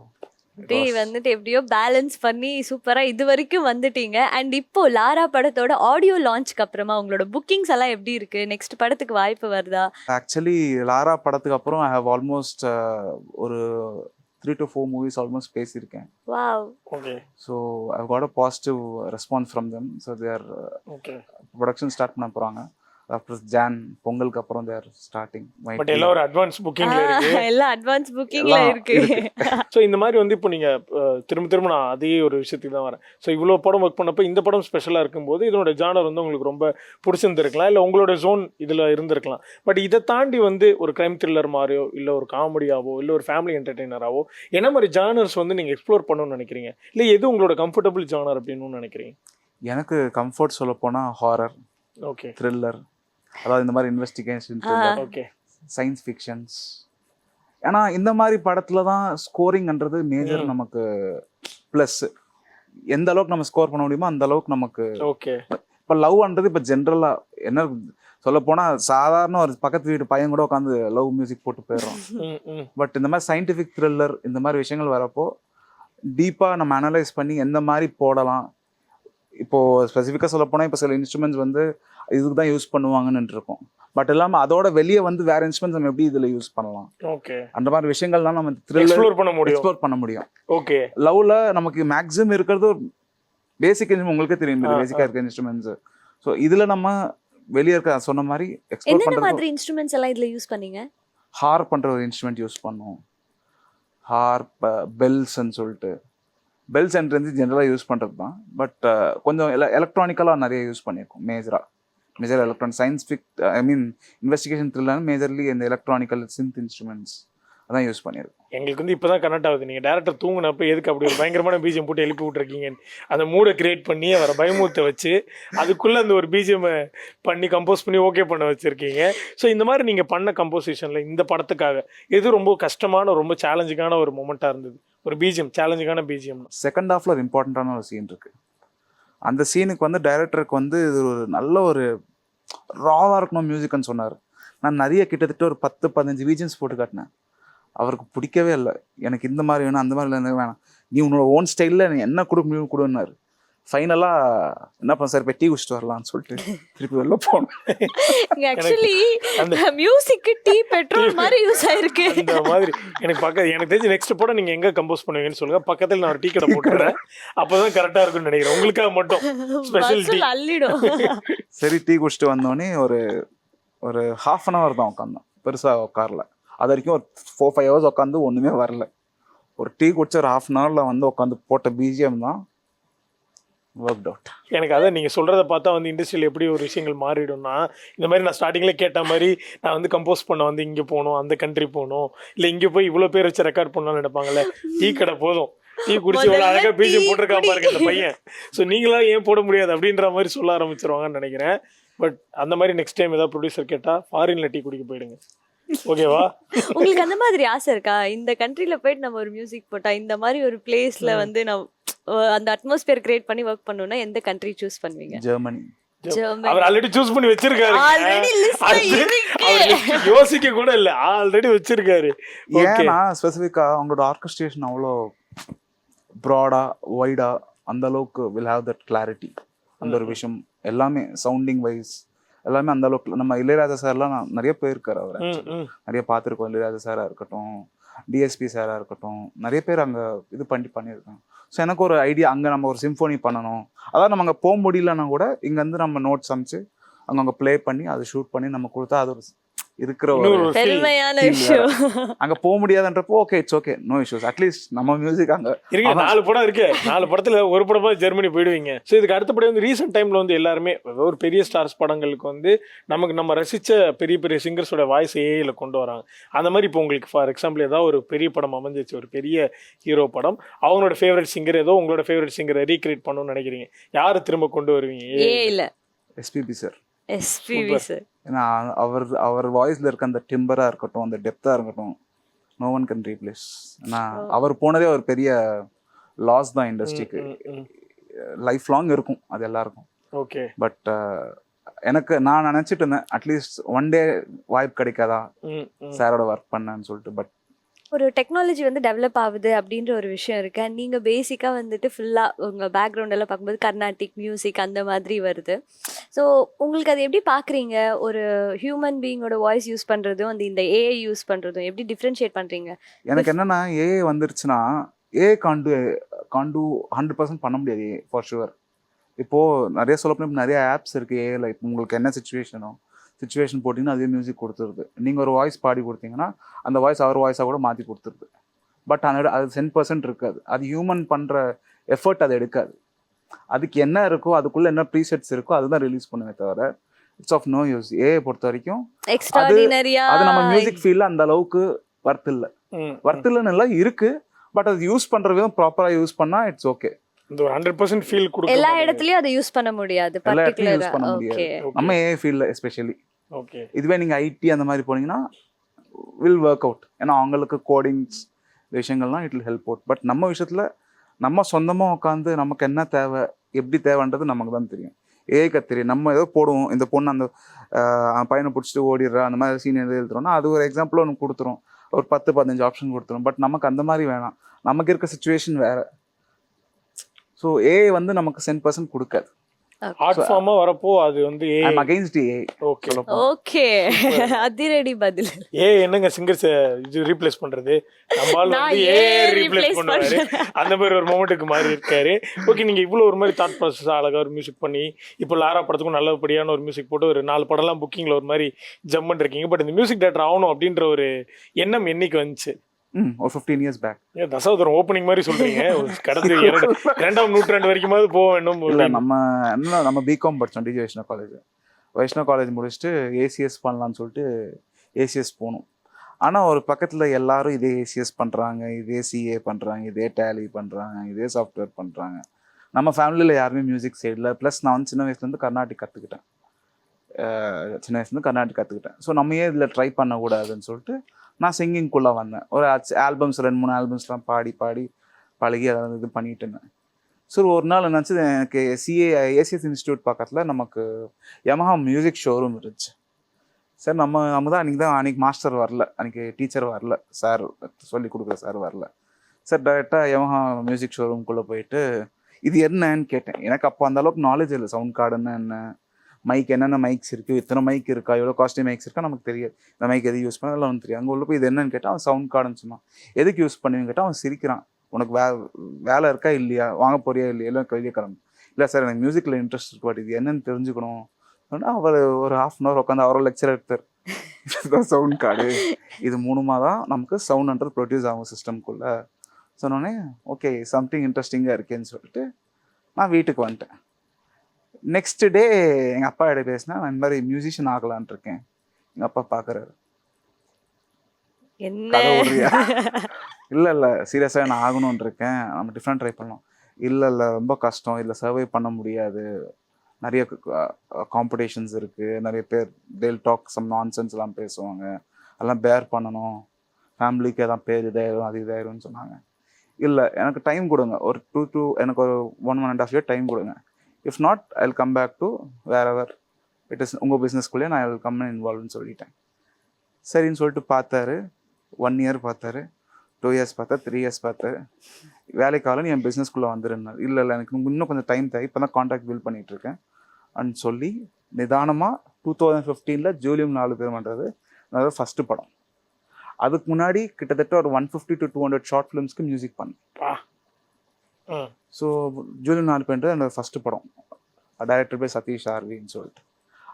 டே வந்துட்டு எப்படியோ பேலன்ஸ் பண்ணி சூப்பரா இது வரைக்கும் வந்துட்டீங்க. அண்ட் இப்போ லாரா படத்தோட ஆடியோ லான்ச்க்கு அப்புறமா உங்களோட புக்கிங்ஸ் எல்லாம் எப்படி இருக்கு? நெக்ஸ்ட் படத்துக்கு வாய்ப்பு வருதா? ஆக்சுவலி லாரா படத்துக்கு அப்புறம் ஐ ஹவ் ஆல்மோஸ்ட் ஒரு 3 to 4 movies ஆல்மோஸ்ட் பேசியிருக்கேன். Wow. Okay. So I got a positive response from them. So there okay. Production start பண்ண போகிறாங்க. ஆஃப்டர் ஜான் பொங்கலுக்கு அப்புறம் தேர் ஸ்டார்டிங். பட் எல்லாம் ஒரு அட்வான்ஸ் புக்கிங்ல இருக்கு. எல்லாம் அட்வான்ஸ் புக்கிங்ல இருக்கு. ஸோ இந்த மாதிரி வந்து இப்போ நீங்க திரும்ப நான் அதே ஒரு விஷயத்துக்கு தான் வரேன். ஸோ இவ்வளோ படம் ஒர்க் பண்ணப்போ இந்த படம் ஸ்பெஷலாக இருக்கும்போது இதனோட ஜானர் வந்து உங்களுக்கு ரொம்ப பிடிச்சிருந்துருக்கலாம், இல்லை உங்களோட ஜோன் இதில் இருந்திருக்கலாம். பட் இதை தாண்டி வந்து ஒரு கிரைம் த்ரில்லர் மாதிரியோ, இல்லை ஒரு காமெடியாவோ, இல்லை ஒரு ஃபேமிலி என்டர்டெய்னராவோ என்ன மாதிரி ஜானர்ஸ் வந்து நீங்கள் எக்ஸ்ப்ளோர் பண்ணணும்னு நினைக்கிறீங்க? இல்லை எது உங்களோட கம்ஃபர்டபுள் ஜானர் அப்படின்னு நினைக்கிறீங்க? எனக்கு கம்ஃபர்ட் சொல்ல போனால் ஹாரர், ஓகே, த்ரில்லர், அதாவது இந்த மாதிரி இன்வெஸ்டிகேஷன், ஓகே, சயின்ஸ் ஃபிக்ஷன்ஸ். ஏன்னா இந்த மாதிரி படத்துல தான் ஸ்கோரிங்ன்றது மேஜர் நமக்கு ப்ளஸ். எந்த அளவுக்கு நம்ம ஸ்கோர் பண்ண முடியுமோ அந்த அளவுக்கு நமக்கு. ஓகே. இப்போ லவ்ன்றது இப்போ ஜென்ரலாக என்ன சொல்ல போனால் சாதாரண ஒரு பக்கத்து வீட்டு பையன் கூட உட்காந்து லவ் மியூசிக் போட்டு போயிடுறோம். பட் இந்த மாதிரி சயின்டிஃபிக் த்ரில்லர் இந்த மாதிரி விஷயங்கள் வரப்போ டீப்பாக நம்ம அனலைஸ் பண்ணி எந்த மாதிரி போடலாம். இப்போது ஸ்பெசிஃபிக்காக சொல்ல போனால் இப்போ சில இன்ஸ்ட்ருமெண்ட்ஸ் வந்து இதுக்கு தான் யூஸ் பண்ணுவாங்கன்னு இருக்கும். பட் இல்லாமல் அதோட வெளியே வந்து வேற இன்ஸ்ட்ருமெண்ட்ஸ் நம்ம எப்படி இதில் யூஸ் பண்ணலாம், ஓகே, அந்த அந்த மாதிரி விஷயங்கள்லாம் நம்ம த்ரில்லர் எக்ஸ்ப்ளோர் பண்ண முடியும். ஓகே. லவ்ல நமக்கு மேக்ஸிமம் இருக்கிறது பேசிக் உங்களுக்கே தெரியும், பேசிக்காக இருக்க இன்ஸ்ட்ருமெண்ட்ஸ். ஸோ இதில் நம்ம வெளியே இருக்க சொன்ன மாதிரி எக்ஸ்ப்ளோர் என்ன பண்ணுறது. மாதிரி இன்ஸ்ட்ருமெண்ட்ஸ் எல்லாம் இதுல யூஸ் பண்ணீங்க? ஹார்ப் பண்ணுற ஒரு இன்ஸ்ட்ருமெண்ட் யூஸ் பண்ணுவோம். ஹார்ப், பெல்ஸ்ன்னு சொல்லிட்டு. பெல்ஸ் என்ட்ரன்ஸ் ஜென்ரலாக யூஸ் பண்ணுறது தான். பட் கொஞ்சம் எலக்ட்ரானிக்கலாக நிறைய யூஸ் பண்ணியிருக்கோம். Major electronic scientific investigation thriller majorly இந்த எலக்ட்ரானிக்கல் சிந்த் இன்ஸ்ட்ருமெண்ட்ஸ் அதான் யூஸ் பண்ணியிருக்கோம். எங்களுக்கு வந்து இப்போ தான் கனெக்ட் ஆகுது. நீங்கள் டேரக்டர் தூங்கினப்போ எதுக்கு அப்படி ஒரு பயங்கரமான பிஜிஎம் போட்டு எழுப்பி விட்ருக்கீங்கன்னு அந்த மூடை கிரியேட் பண்ணி அவரை பயமுறுத்த வச்சு அதுக்குள்ளே அந்த ஒரு பிஜிஎம் பண்ணி கம்போஸ் பண்ணி ஓகே பண்ண வச்சுருக்கீங்க. ஸோ இந்த மாதிரி நீங்கள் பண்ண கம்போசிஷனில் இந்த படத்துக்காக எது ரொம்ப கஷ்டமான ரொம்ப சேலஞ்சிங்கான ஒரு மொமெண்ட்டாக இருந்தது? ஒரு பிஜிஎம் சேலஞ்சிங்கான பிஜிஎம். செகண்ட் ஹாஃப்ல ஒரு இம்பார்ட்டண்ட்டான ஒரு சீன் இருக்குது. அந்த சீனுக்கு வந்து டைரக்டருக்கு வந்து இது ஒரு நல்ல ஒரு ராவாக இருக்கணும் மியூசிக்னு சொன்னார். நான் நிறைய கிட்டத்தட்ட ஒரு 10-15 விஜன்ஸ் போட்டு காட்டினேன். அவருக்கு பிடிக்கவே இல்லை. எனக்கு இந்த மாதிரி வேணும், அந்த மாதிரி வேணாம், நீ உன்னோட ஓன் ஸ்டைலில் நீ என்ன கொடுக்க முடியும் கொடுன்னாரு. ஃபைனலாக என்ன பண்ண சார் போய் டீ குடிச்சிட்டு வரலாம்னு சொல்லிட்டு திருப்பி வெளில போனோம். ஆக்சுவலி மியூசிக்கு டீ பெட்ரோல் மாதிரி யூஸ் ஆயிருக்கு. இந்த மாதிரி எனக்கு தெரிஞ்சு நெக்ஸ்ட் போட நீங்க எங்க கம்போஸ் பண்ணுவீங்கன்னு சொல்லுங்க, பக்கத்துல நான் ஒரு டீ கடை போட்டுறேன், அப்பதான் கரெக்டா இருக்கும்னு நினைக்கிறேன். உங்களுக்காக மட்டும் ஸ்பெஷல் டீ அள்ளிடும். சரி டீ குடிச்சிட்டு வந்தோடனே ஒரு ஹாஃப் அன் ஹவர் தான் உட்காந்தோம், பெருசாக உட்காரல. அது வரைக்கும் ஒரு 4-5 ஹவர்ஸ் உட்காந்து ஒன்றுமே வரல. ஒரு டீ குடிச்ச ஒரு ஹாஃப் அன் ஹவரில் வந்து உட்காந்து போட்ட பிஜிஎம் தான் ஒர்க் அவுட். எனக்கு அதான் நீங்கள் சொல்கிறத பார்த்தா வந்து இண்டஸ்ட்ரியில் எப்படி ஒரு விஷயங்கள் மாறிடும்னா, இந்த மாதிரி நான் ஸ்டார்டிங்கில் கேட்ட மாதிரி நான் வந்து கம்போஸ் பண்ண வந்து இங்கே போகணும், அந்த கண்ட்ரி போகணும், இல்லை இங்கே போய் இவ்வளோ பேர் வச்சு ரெக்கார்ட் பண்ணலாம்னு நினைப்பாங்கல்ல. டீ கடை போதும், டீ குடிச்சு இவ்வளோ அழகாக பிஜிஎம் போட்டிருக்கா பாருங்க அந்த பையன், ஸோ நீங்களா ஏன் போட முடியாது அப்படின்ற மாதிரி சொல்ல ஆரம்பிச்சிருவாங்கன்னு நினைக்கிறேன். பட் அந்த மாதிரி நெக்ஸ்ட் டைம் ஏதாவது ப்ரொடியூசர் கேட்டால் ஃபாரின்ல டீ குடிக்க போயிடுங்க, ஓகேவா? உங்களுக்கு அந்த மாதிரி ஆசை இருக்கா, இந்த கண்ட்ரில போயிட்டு நம்ம ஒரு மியூசிக் போட்டா இந்த மாதிரி ஒரு பிளேஸ்ல வந்து நான் அந்த அட்மாஸ்பியர் கிரியேட் பண்ணி ஒர்க் பண்ணனும்னா எந்த கண்ட்ரி சூஸ் பண்ணுவீங்க? ஜெர்மனி. அவர் ஆல்ரெடி சூஸ் பண்ணி வச்சிருக்காரு, ஆல்ரெடி லிஸ்ட்ல இருக்கு, யோசிக்க கூட இல்ல, ஆல்ரெடி வச்சிருக்காரு. ஏன்னா ஸ்பெசிஃபிக்கா அவங்களோட ஆர்கெஸ்ட்ரேஷன் அவ்வளோ ப்ராடா வைடா அந்த அளவுக்கு வில் ஹேவ் தட் கிளாரிட்டி. அந்த ஒரு விஷயம் எல்லாமே சவுண்டிங் வைஸ் எல்லாமே அந்த அளவுக்கு. நம்ம இளையராஜா சார்லாம் நிறைய போயிருக்காரு, அவர் நிறைய பார்த்துருக்கோம். இளையராஜா சாரா இருக்கட்டும், டிஎஸ்பி சாரா இருக்கட்டும், நிறைய பேர் அங்கே இது பண்ணியிருக்காங்க. ஸோ எனக்கு ஒரு ஐடியா, அங்கே நம்ம ஒரு சிம்ஃபோனி பண்ணணும், அதாவது நம்ம அங்கே போக முடியலன்னா கூட இங்கேருந்து நம்ம நோட்ஸ் அமைச்சு அங்கே ப்ளே பண்ணி அதை ஷூட் பண்ணி நம்ம கொடுத்தா அது ஒரு இருக்கிற ஒரு பெருமையான விஷயம். அங்க போக முடியாதுன்றப்போ okay it's okay, no issues. At least நம்ம மியூசிக் அங்க இருக்கு. 4 படம் இருக்கு, 4 படத்துல ஒரு படமா ஜெர்மனி போயிடுவீங்க. ஸோ இதுக்கு அடுத்தபடி வந்து ரீசெண்ட் டைம்ல வந்து எல்லாருமே ஒரு பெரிய ஸ்டார்ஸ் படங்களுக்கு வந்து நம்ம ரசிச்ச பெரிய பெரிய சிங்கர்ஸோட வாய்ஸ் ஏஐல கொண்டு வராங்க. அந்த மாதிரி இப்போ உங்களுக்கு ஃபார் எக்ஸாம்பிள் ஏதாவது ஒரு பெரிய படம் அமைஞ்சிச்சு, ஒரு பெரிய ஹீரோ படம், அவங்களோட ஃபேவரட் சிங்கர் ஏதோ உங்களோட ஃபேவரட் சிங்கரை ரீக்ரியேட் பண்ணணும்னு நினைக்கிறீங்க, யாரை திரும்ப கொண்டு வருவீங்க? ஏஐல எஸ்பிபி சார். SPB sir. ஏன்னா அவர் வாய்ஸ்ல இருக்க அந்த டிம்பரா இருக்கட்டும், அந்த டெப்தா இருக்கட்டும், நோ ஒன் கேன் ரீப்ளேஸ். ஏன்னா அவர் போனதே ஒரு பெரிய லாஸ் தான் இண்டஸ்ட்ரிக்கு, லைஃப் லாங் இருக்கும் அது எல்லாருக்கும். ஓகே. பட் எனக்கு நான் நினைச்சிட்டு இருந்தேன் அட்லீஸ்ட் ஒன் டே வாய்ப்பு கிடைக்காதா சாரோட ஒர்க் பண்ணேன்னு சொல்லிட்டு. பட் ஒரு டெக்னாலஜி வந்து டெவலப் ஆகுது அப்படின்ற ஒரு விஷயம் இருக்கு. நீங்கள் பேசிக்காக வந்துட்டு ஃபுல்லாக உங்கள் பேக்ரவுண்ட் எல்லாம் பார்க்கும்போது கர்நாடிக் மியூசிக் அந்த மாதிரி வருது. ஸோ உங்களுக்கு அது எப்படி பார்க்குறீங்க? ஒரு ஹியூமன் பீயிங்கோட வாய்ஸ் யூஸ் பண்ணுறதும் இந்த ஏஐ யூஸ் பண்ணுறதும் எப்படி டிஃப்ரென்ஷியேட் பண்ணுறீங்க? எனக்கு என்னன்னா ஏஐ வந்துருச்சுன்னா ஏஐ காண்டு 100% பண்ண முடியாது ஏஐ ஃபார் ஷுவர். இப்போது நிறைய சொல்லப்போனால் நிறைய ஆப்ஸ் இருக்குது ஏஐல. இப்போ உங்களுக்கு என்ன சுச்சுவேஷன் போட்டிங்கன்னா அதே மியூசிக் கொடுத்துருது. நீங்கள் ஒரு வாய்ஸ் பாடி கொடுத்தீங்கன்னா அந்த வாய்ஸ் அவர் வாய்ஸாக கூட மாற்றி கொடுத்துருது. பட் அது 10% இருக்காது. அது ஹியூமன் பண்ணுற எஃபர்ட் அது எடுக்காது. அதுக்கு என்ன இருக்கோ அதுக்குள்ளே என்ன ப்ரீசெட்ஸ் இருக்கோ அதுதான் ரிலீஸ் பண்ணுவே தவிர it's of no use. AI பொறுத்த வரைக்கும் அது நம்ம மியூசிக் ஃபீல்டில் அந்த அளவுக்கு வர்த் இல்லைன்னு எல்லாம் இருக்குது. பட் அது யூஸ் பண்ணுற விதம் ப்ராப்பராக யூஸ் பண்ணால் இட்ஸ் ஓகே. இந்த 100% ஃபீல் கொடுக்கும். எல்லா இடத்துலயும் அதை யூஸ் பண்ண முடியாது, யூஸ் பண்ண முடியாது நம்ம ஏஐ ஃபீல்ட்ல எஸ்பெஷலி. ஓகே. இதுவே நீங்க ஐடி அந்த மாதிரி போனீங்கன்னா வில் ஒர்க் அவுட். ஏன்னா அவங்களுக்கு கோடிங்ஸ் விஷயங்கள்லாம் it will help out. But நம்ம விஷயத்துல நம்ம சொந்தமா உட்காந்து நமக்கு என்ன தேவை எப்படி தேவைன்றது நமக்கு தான் தெரியும். ஏஐக்கு தெரியும். நம்ம ஏதோ போடுவோம், இந்த பொண்ணு அந்த பையனை பிடிச்சிட்டு ஓடிடுறா அந்த மாதிரி சீன் எது எழுதுறோம்னா அது ஒரு எக்ஸாம்பிள் ஒன்று கொடுத்துரும், ஒரு 10-15 ஆப்ஷன் கொடுத்துரும். பட் நமக்கு அந்த மாதிரி வேணாம், நமக்கு இருக்க சுச்சுவேஷன் வேற. ஸோ ஏஐ வந்து நமக்கு 10% கொடுக்காது. ஆர்ட் ஃபார்மா வரப்போ அது வந்து ஐ அம் அகைன்ஸ்ட் ஏஐ. ஓகே ஓகே, அதிரடி பதில். ஏஐ என்னங்க சிங்கர்ஸ் இது ரீப்ளேஸ் பண்றது, நம்மால வந்து ஏஐ ரீப்ளேஸ் பண்ணுவாரு, அந்த மாதிரி ஒரு மொமெண்ட்டுக்கு மாறி இருக்காரு. ஓகே, நீங்க இவ்வளவு ஒரு மாதிரி தாட் ப்ராசஸ் அழகா ஒரு மியூசிக் பண்ணி இப்போ லாரா படத்துக்கும் நல்லபடியான ஒரு மியூசிக் போட்டு ஒரு 4 படம்லாம் புக்கிங்ல ஒரு மாதிரி ஜம்ப் இருக்கீங்க. பட் இந்த மியூசிக் டைரக்டர் ஆகணும் அப்படின்ற ஒரு எண்ணம் என்னைக்கு வந்துச்சு? ஒரு 15 years பேக். தசாவதாரம் ஓப்பனிங் மாதிரி சொல்றீங்க, கடந்த 2ஆம் நூற்றாண்டு வரைக்குமாவது போக வேண்டும். நம்ம பிகாம் படித்தோம் டிஜி வைஷ்ணவ் காலேஜ் முடிச்சுட்டு ஏசிஎஸ் பண்ணலான்னு சொல்லிட்டு ஏசிஎஸ் போகணும். ஆனால் ஒரு பக்கத்தில் எல்லாரும் இதே ஏசிஎஸ் பண்ணுறாங்க, இதே சிஏ பண்ணுறாங்க, இதே டேலி பண்ணுறாங்க, இதே சாஃப்ட்வேர் பண்ணுறாங்க. நம்ம ஃபேமிலியில் யாருமே மியூசிக் சைடில். ப்ளஸ் நான் வந்து சின்ன வயசுலேருந்து கர்நாடிக் கற்றுக்கிட்டேன். ஸோ நம்ம ஏன் இதில் ட்ரை பண்ணக்கூடாதுன்னு சொல்லிட்டு நான் சிங்கிங்குள்ளே வந்தேன். ஒரு ஆல்பம்ஸ் 2-3 ஆல்பம்ஸ்லாம் பாடி பழகி அதை இது பண்ணிட்டு இருந்தேன். ஸோ ஒரு நாள் என்னாச்சு, எனக்கு ஏசிஎஸ் இன்ஸ்டியூட் பக்கத்தில் நமக்கு யமஹா மியூசிக் ஷோரூம் இருந்துச்சு. சார் நம்ம தான் அன்றைக்கி மாஸ்டர் வரல, அன்றைக்கி டீச்சர் வரல, சார் சொல்லி கொடுக்குற சார் வரல. சார் டைரெக்டாக யமஹா மியூசிக் ஷோரூம்குள்ளே போயிட்டு இது என்னன்னு கேட்டேன். எனக்கு அப்போ அந்த அளவுக்கு நாலேஜ் இல்லை. சவுண்ட் கார்டுன்னா என்ன, மைக் என்னென்ன மைக்ஸ் இருக்குது, இத்தனை மைக் இருக்கா, எவ்வளோ காஸ்ட்லி மைக்ஸ் இருக்கா நமக்கு தெரியாது. இந்த மைக் எது யூஸ் பண்ண அதெல்லாம் வந்து தெரியும். அங்கே உள்ள போய் இது என்னன்னு கேட்டால் அவன் சவுண்ட் கார்டுன்னு சொன்னான். எதுக்கு யூஸ் பண்ணுவீங்க கேட்டால் அவன் சிரிக்கிறான். உனக்கு வேலை இருக்கா இல்லையா, வாங்க போறியா இல்லையா, எல்லாம் வெளியே கிளம்பு. இல்லை சார் எனக்கு மியூசிக்கில் இன்ட்ரெஸ்ட் இருக்கு, பட் இது என்னன்னு தெரிஞ்சுக்கணும். அவர் ஒரு 1/2 hour உட்காந்து அவரோட லெக்சர் எடுத்தார். இதுதான் சவுண்ட் கார்டு, இது மூணுமா தான் நமக்கு சவுண்ட் ப்ரொடியூஸ் ஆகும் சிஸ்டம்குள்ளே. சொன்னோடனே ஓகே சம்திங் இன்ட்ரெஸ்டிங்காக இருக்கேன்னு சொல்லிட்டு நான் வீட்டுக்கு வந்துட்டேன். நெக்ஸ்ட் டே எங்கள் அப்பா கிட்ட பேசினா நான் இந்த மாதிரி மியூசிஷியன் ஆகலான் இருக்கேன். எங்கள் அப்பா பார்க்குறாரு, என்ன கதை விடுறியா? இல்லை சீரியஸாக நான் ஆகணும்னு இருக்கேன், நம்ம டிஃப்ரெண்ட் ட்ரை பண்ணலாம். இல்லை ரொம்ப கஷ்டம், இல்லை சர்வை பண்ண முடியாது, நிறைய காம்படிஷன்ஸ் இருக்குது, நிறைய பேர் தேல் டாக் சம் நான்சென்ஸ்லாம் பேசுவாங்க, அதெல்லாம் பேர் பண்ணணும், ஃபேமிலிக்கு எதாவது பேர் இதாயிரும் அது இதாயிரும்னு சொன்னாங்க. இல்லை எனக்கு டைம் கொடுங்க, ஒரு எனக்கு ஒரு 1.5 year டைம் கொடுங்க. If not I will come back to wherever it is, உங்கள் பிஸ்னஸ்குள்ளேயே நான் ஐ வில் கம் இன்வால்வ்னு சொல்லிட்டேன். சரின்னு சொல்லிட்டு பார்த்தாரு. 1 year பார்த்தாரு, 2 years பார்த்தாரு, 3 years பார்த்தாரு. வேலைக்காலம் என் பிஸ்னஸ்குள்ளே வந்துருந்தார். இல்லை எனக்கு இன்னும் கொஞ்சம் டைம் தேவை, இப்போ தான் கான்டாக்ட் பில்ட் பண்ணிகிட்ருக்கேன் அப்படின்னு சொல்லி நிதானமாக 2015 ஜூலியம் 4 பேர் பண்ணுறது அதாவது ஃபஸ்ட்டு படம். அதுக்கு முன்னாடி கிட்டத்தட்ட ஒரு 150 to 200 ஷார்ட் ஃபிலிம்ஸ்க்கு மியூசிக் பண்ணேன். ஸோ ஜூலியம் 4 பேர்ன்றது என்னோட ஃபஸ்ட்டு படம், டைரக்டர் பை சதீஷ் ஆர்வின்னு சொல்லிட்டு.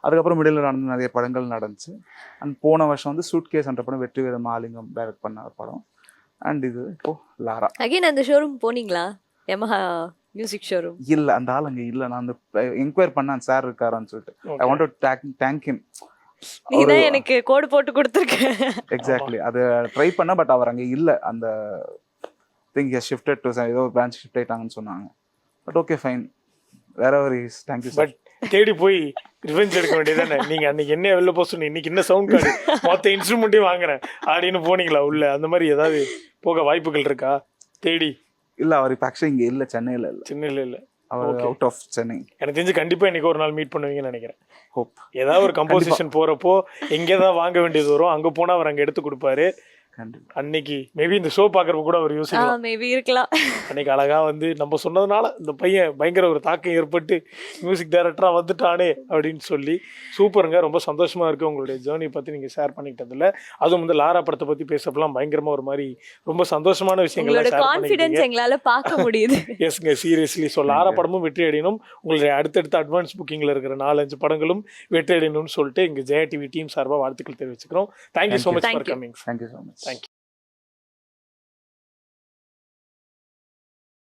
அதுக்கப்புறம் மிடில் நடந்த நிறைய படங்கள் நடந்துச்சு. அண்ட் போன வருஷம் வந்து சூட்கேஸ் என்ற படம் வெற்றி வீர மாலிங்கம் டைரக்ட் பண்ண படம். அண்ட் இது இப்போ லாரா. அகைன் அந்த ஷோரூம் போனீங்களா, யமஹா மியூசிக் ஷோரூம்? இல்லை அந்த ஆள் அங்கே இல்லை. நான் அந்த என்கொயர் பண்ணேன் சார் இருக்காரான்னு சொல்லிட்டு. I want to thank him. நீதான் எனக்கு கோடு போட்டு கொடுத்துருக்க. எக்ஸாக்ட்லி அது ட்ரை பண்ண, பட் அவர் அங்கே இல்லை. அந்த திங் ஷிஃப்டட் டு ஏதோ பிரான்ச் ஷிஃப்ட் ஆயிட்டாங்கன்னு சொன்னாங்க. பட் ஓகே ஃபைன், வேற ஒரு தேங்க்யூ சார். பட் தேடி போய் ரிவெஞ்ச் எடுக்க வேண்டியதானே. நீங்க அன்னைக்கு என்ன வெளில போக சொன்னீங்க, இன்னைக்கு என்ன சவுண்ட் கார்டு மொத்த இன்ஸ்ட்ருமெண்ட்டையும் வாங்குறேன் அப்படின்னு போனீங்களா உள்ள? அந்த மாதிரி ஏதாவது போக வாய்ப்புகள் இருக்கா தேடி? இல்லை அவர் இப்போ ஆக்சுவலி இங்கே இல்லை, சென்னையில் இல்லை. சென்னையில் இல்லை, அவர் அவுட் ஆஃப் சென்னை. எனக்கு தெரிஞ்சு கண்டிப்பா இன்னைக்கு ஒரு நாள் மீட் பண்ணுவீங்கன்னு நினைக்கிறேன். ஹோப். ஏதாவது ஒரு கம்போசிஷன் போறப்போ எங்கே தான் வாங்க வேண்டியது வரும், அங்க போனா அவர் அங்க எடுத்து கொடுப்பாரு. கண்டிப்பா அன்னைக்கு மேபி இந்த ஷோ பாக்குறப்ப கூட அவர் யோசிக்கலாம், மேபி இருக்கலாம். அன்னைக்கு அழகா வந்து நம்ம சொன்னதுனால இந்த பையன் பயங்கர ஒரு தாக்கம் ஏற்பட்டு மியூசிக் டைரக்டரா வந்துட்டானே அப்படின்னு சொல்லி. சூப்பருங்க, ரொம்ப சந்தோஷமா இருக்கு உங்களுடைய ஜேர்னி பத்தி நீங்க ஷேர் பண்ணிக்கிட்டதுல. அதுவும் வந்து லாரா படத்தை பத்தி பேசப்பெல்லாம் பயங்கரமா ஒரு மாதிரி ரொம்ப சந்தோஷமான விஷயங்கள் கான்ஃபிடன்ஸ் எங்களால பார்க்க முடியுது. எஸ்ங்க, சீரியஸ்லி. ஸோ லாரா படமும் வெற்றி அடையணும், உங்களுடைய அடுத்தடுத்த அட்வான்ஸ் புக்கிங்ல இருக்கிற 4-5 படங்களும் வெற்றி அடையணும்னு சொல்லிட்டு இங்க ஜெயா டிவி டீம் சார்பாக வாழ்த்துக்கள் தெரிவிச்சுக்கிறோம். Thank you so much for coming. Thank you so much.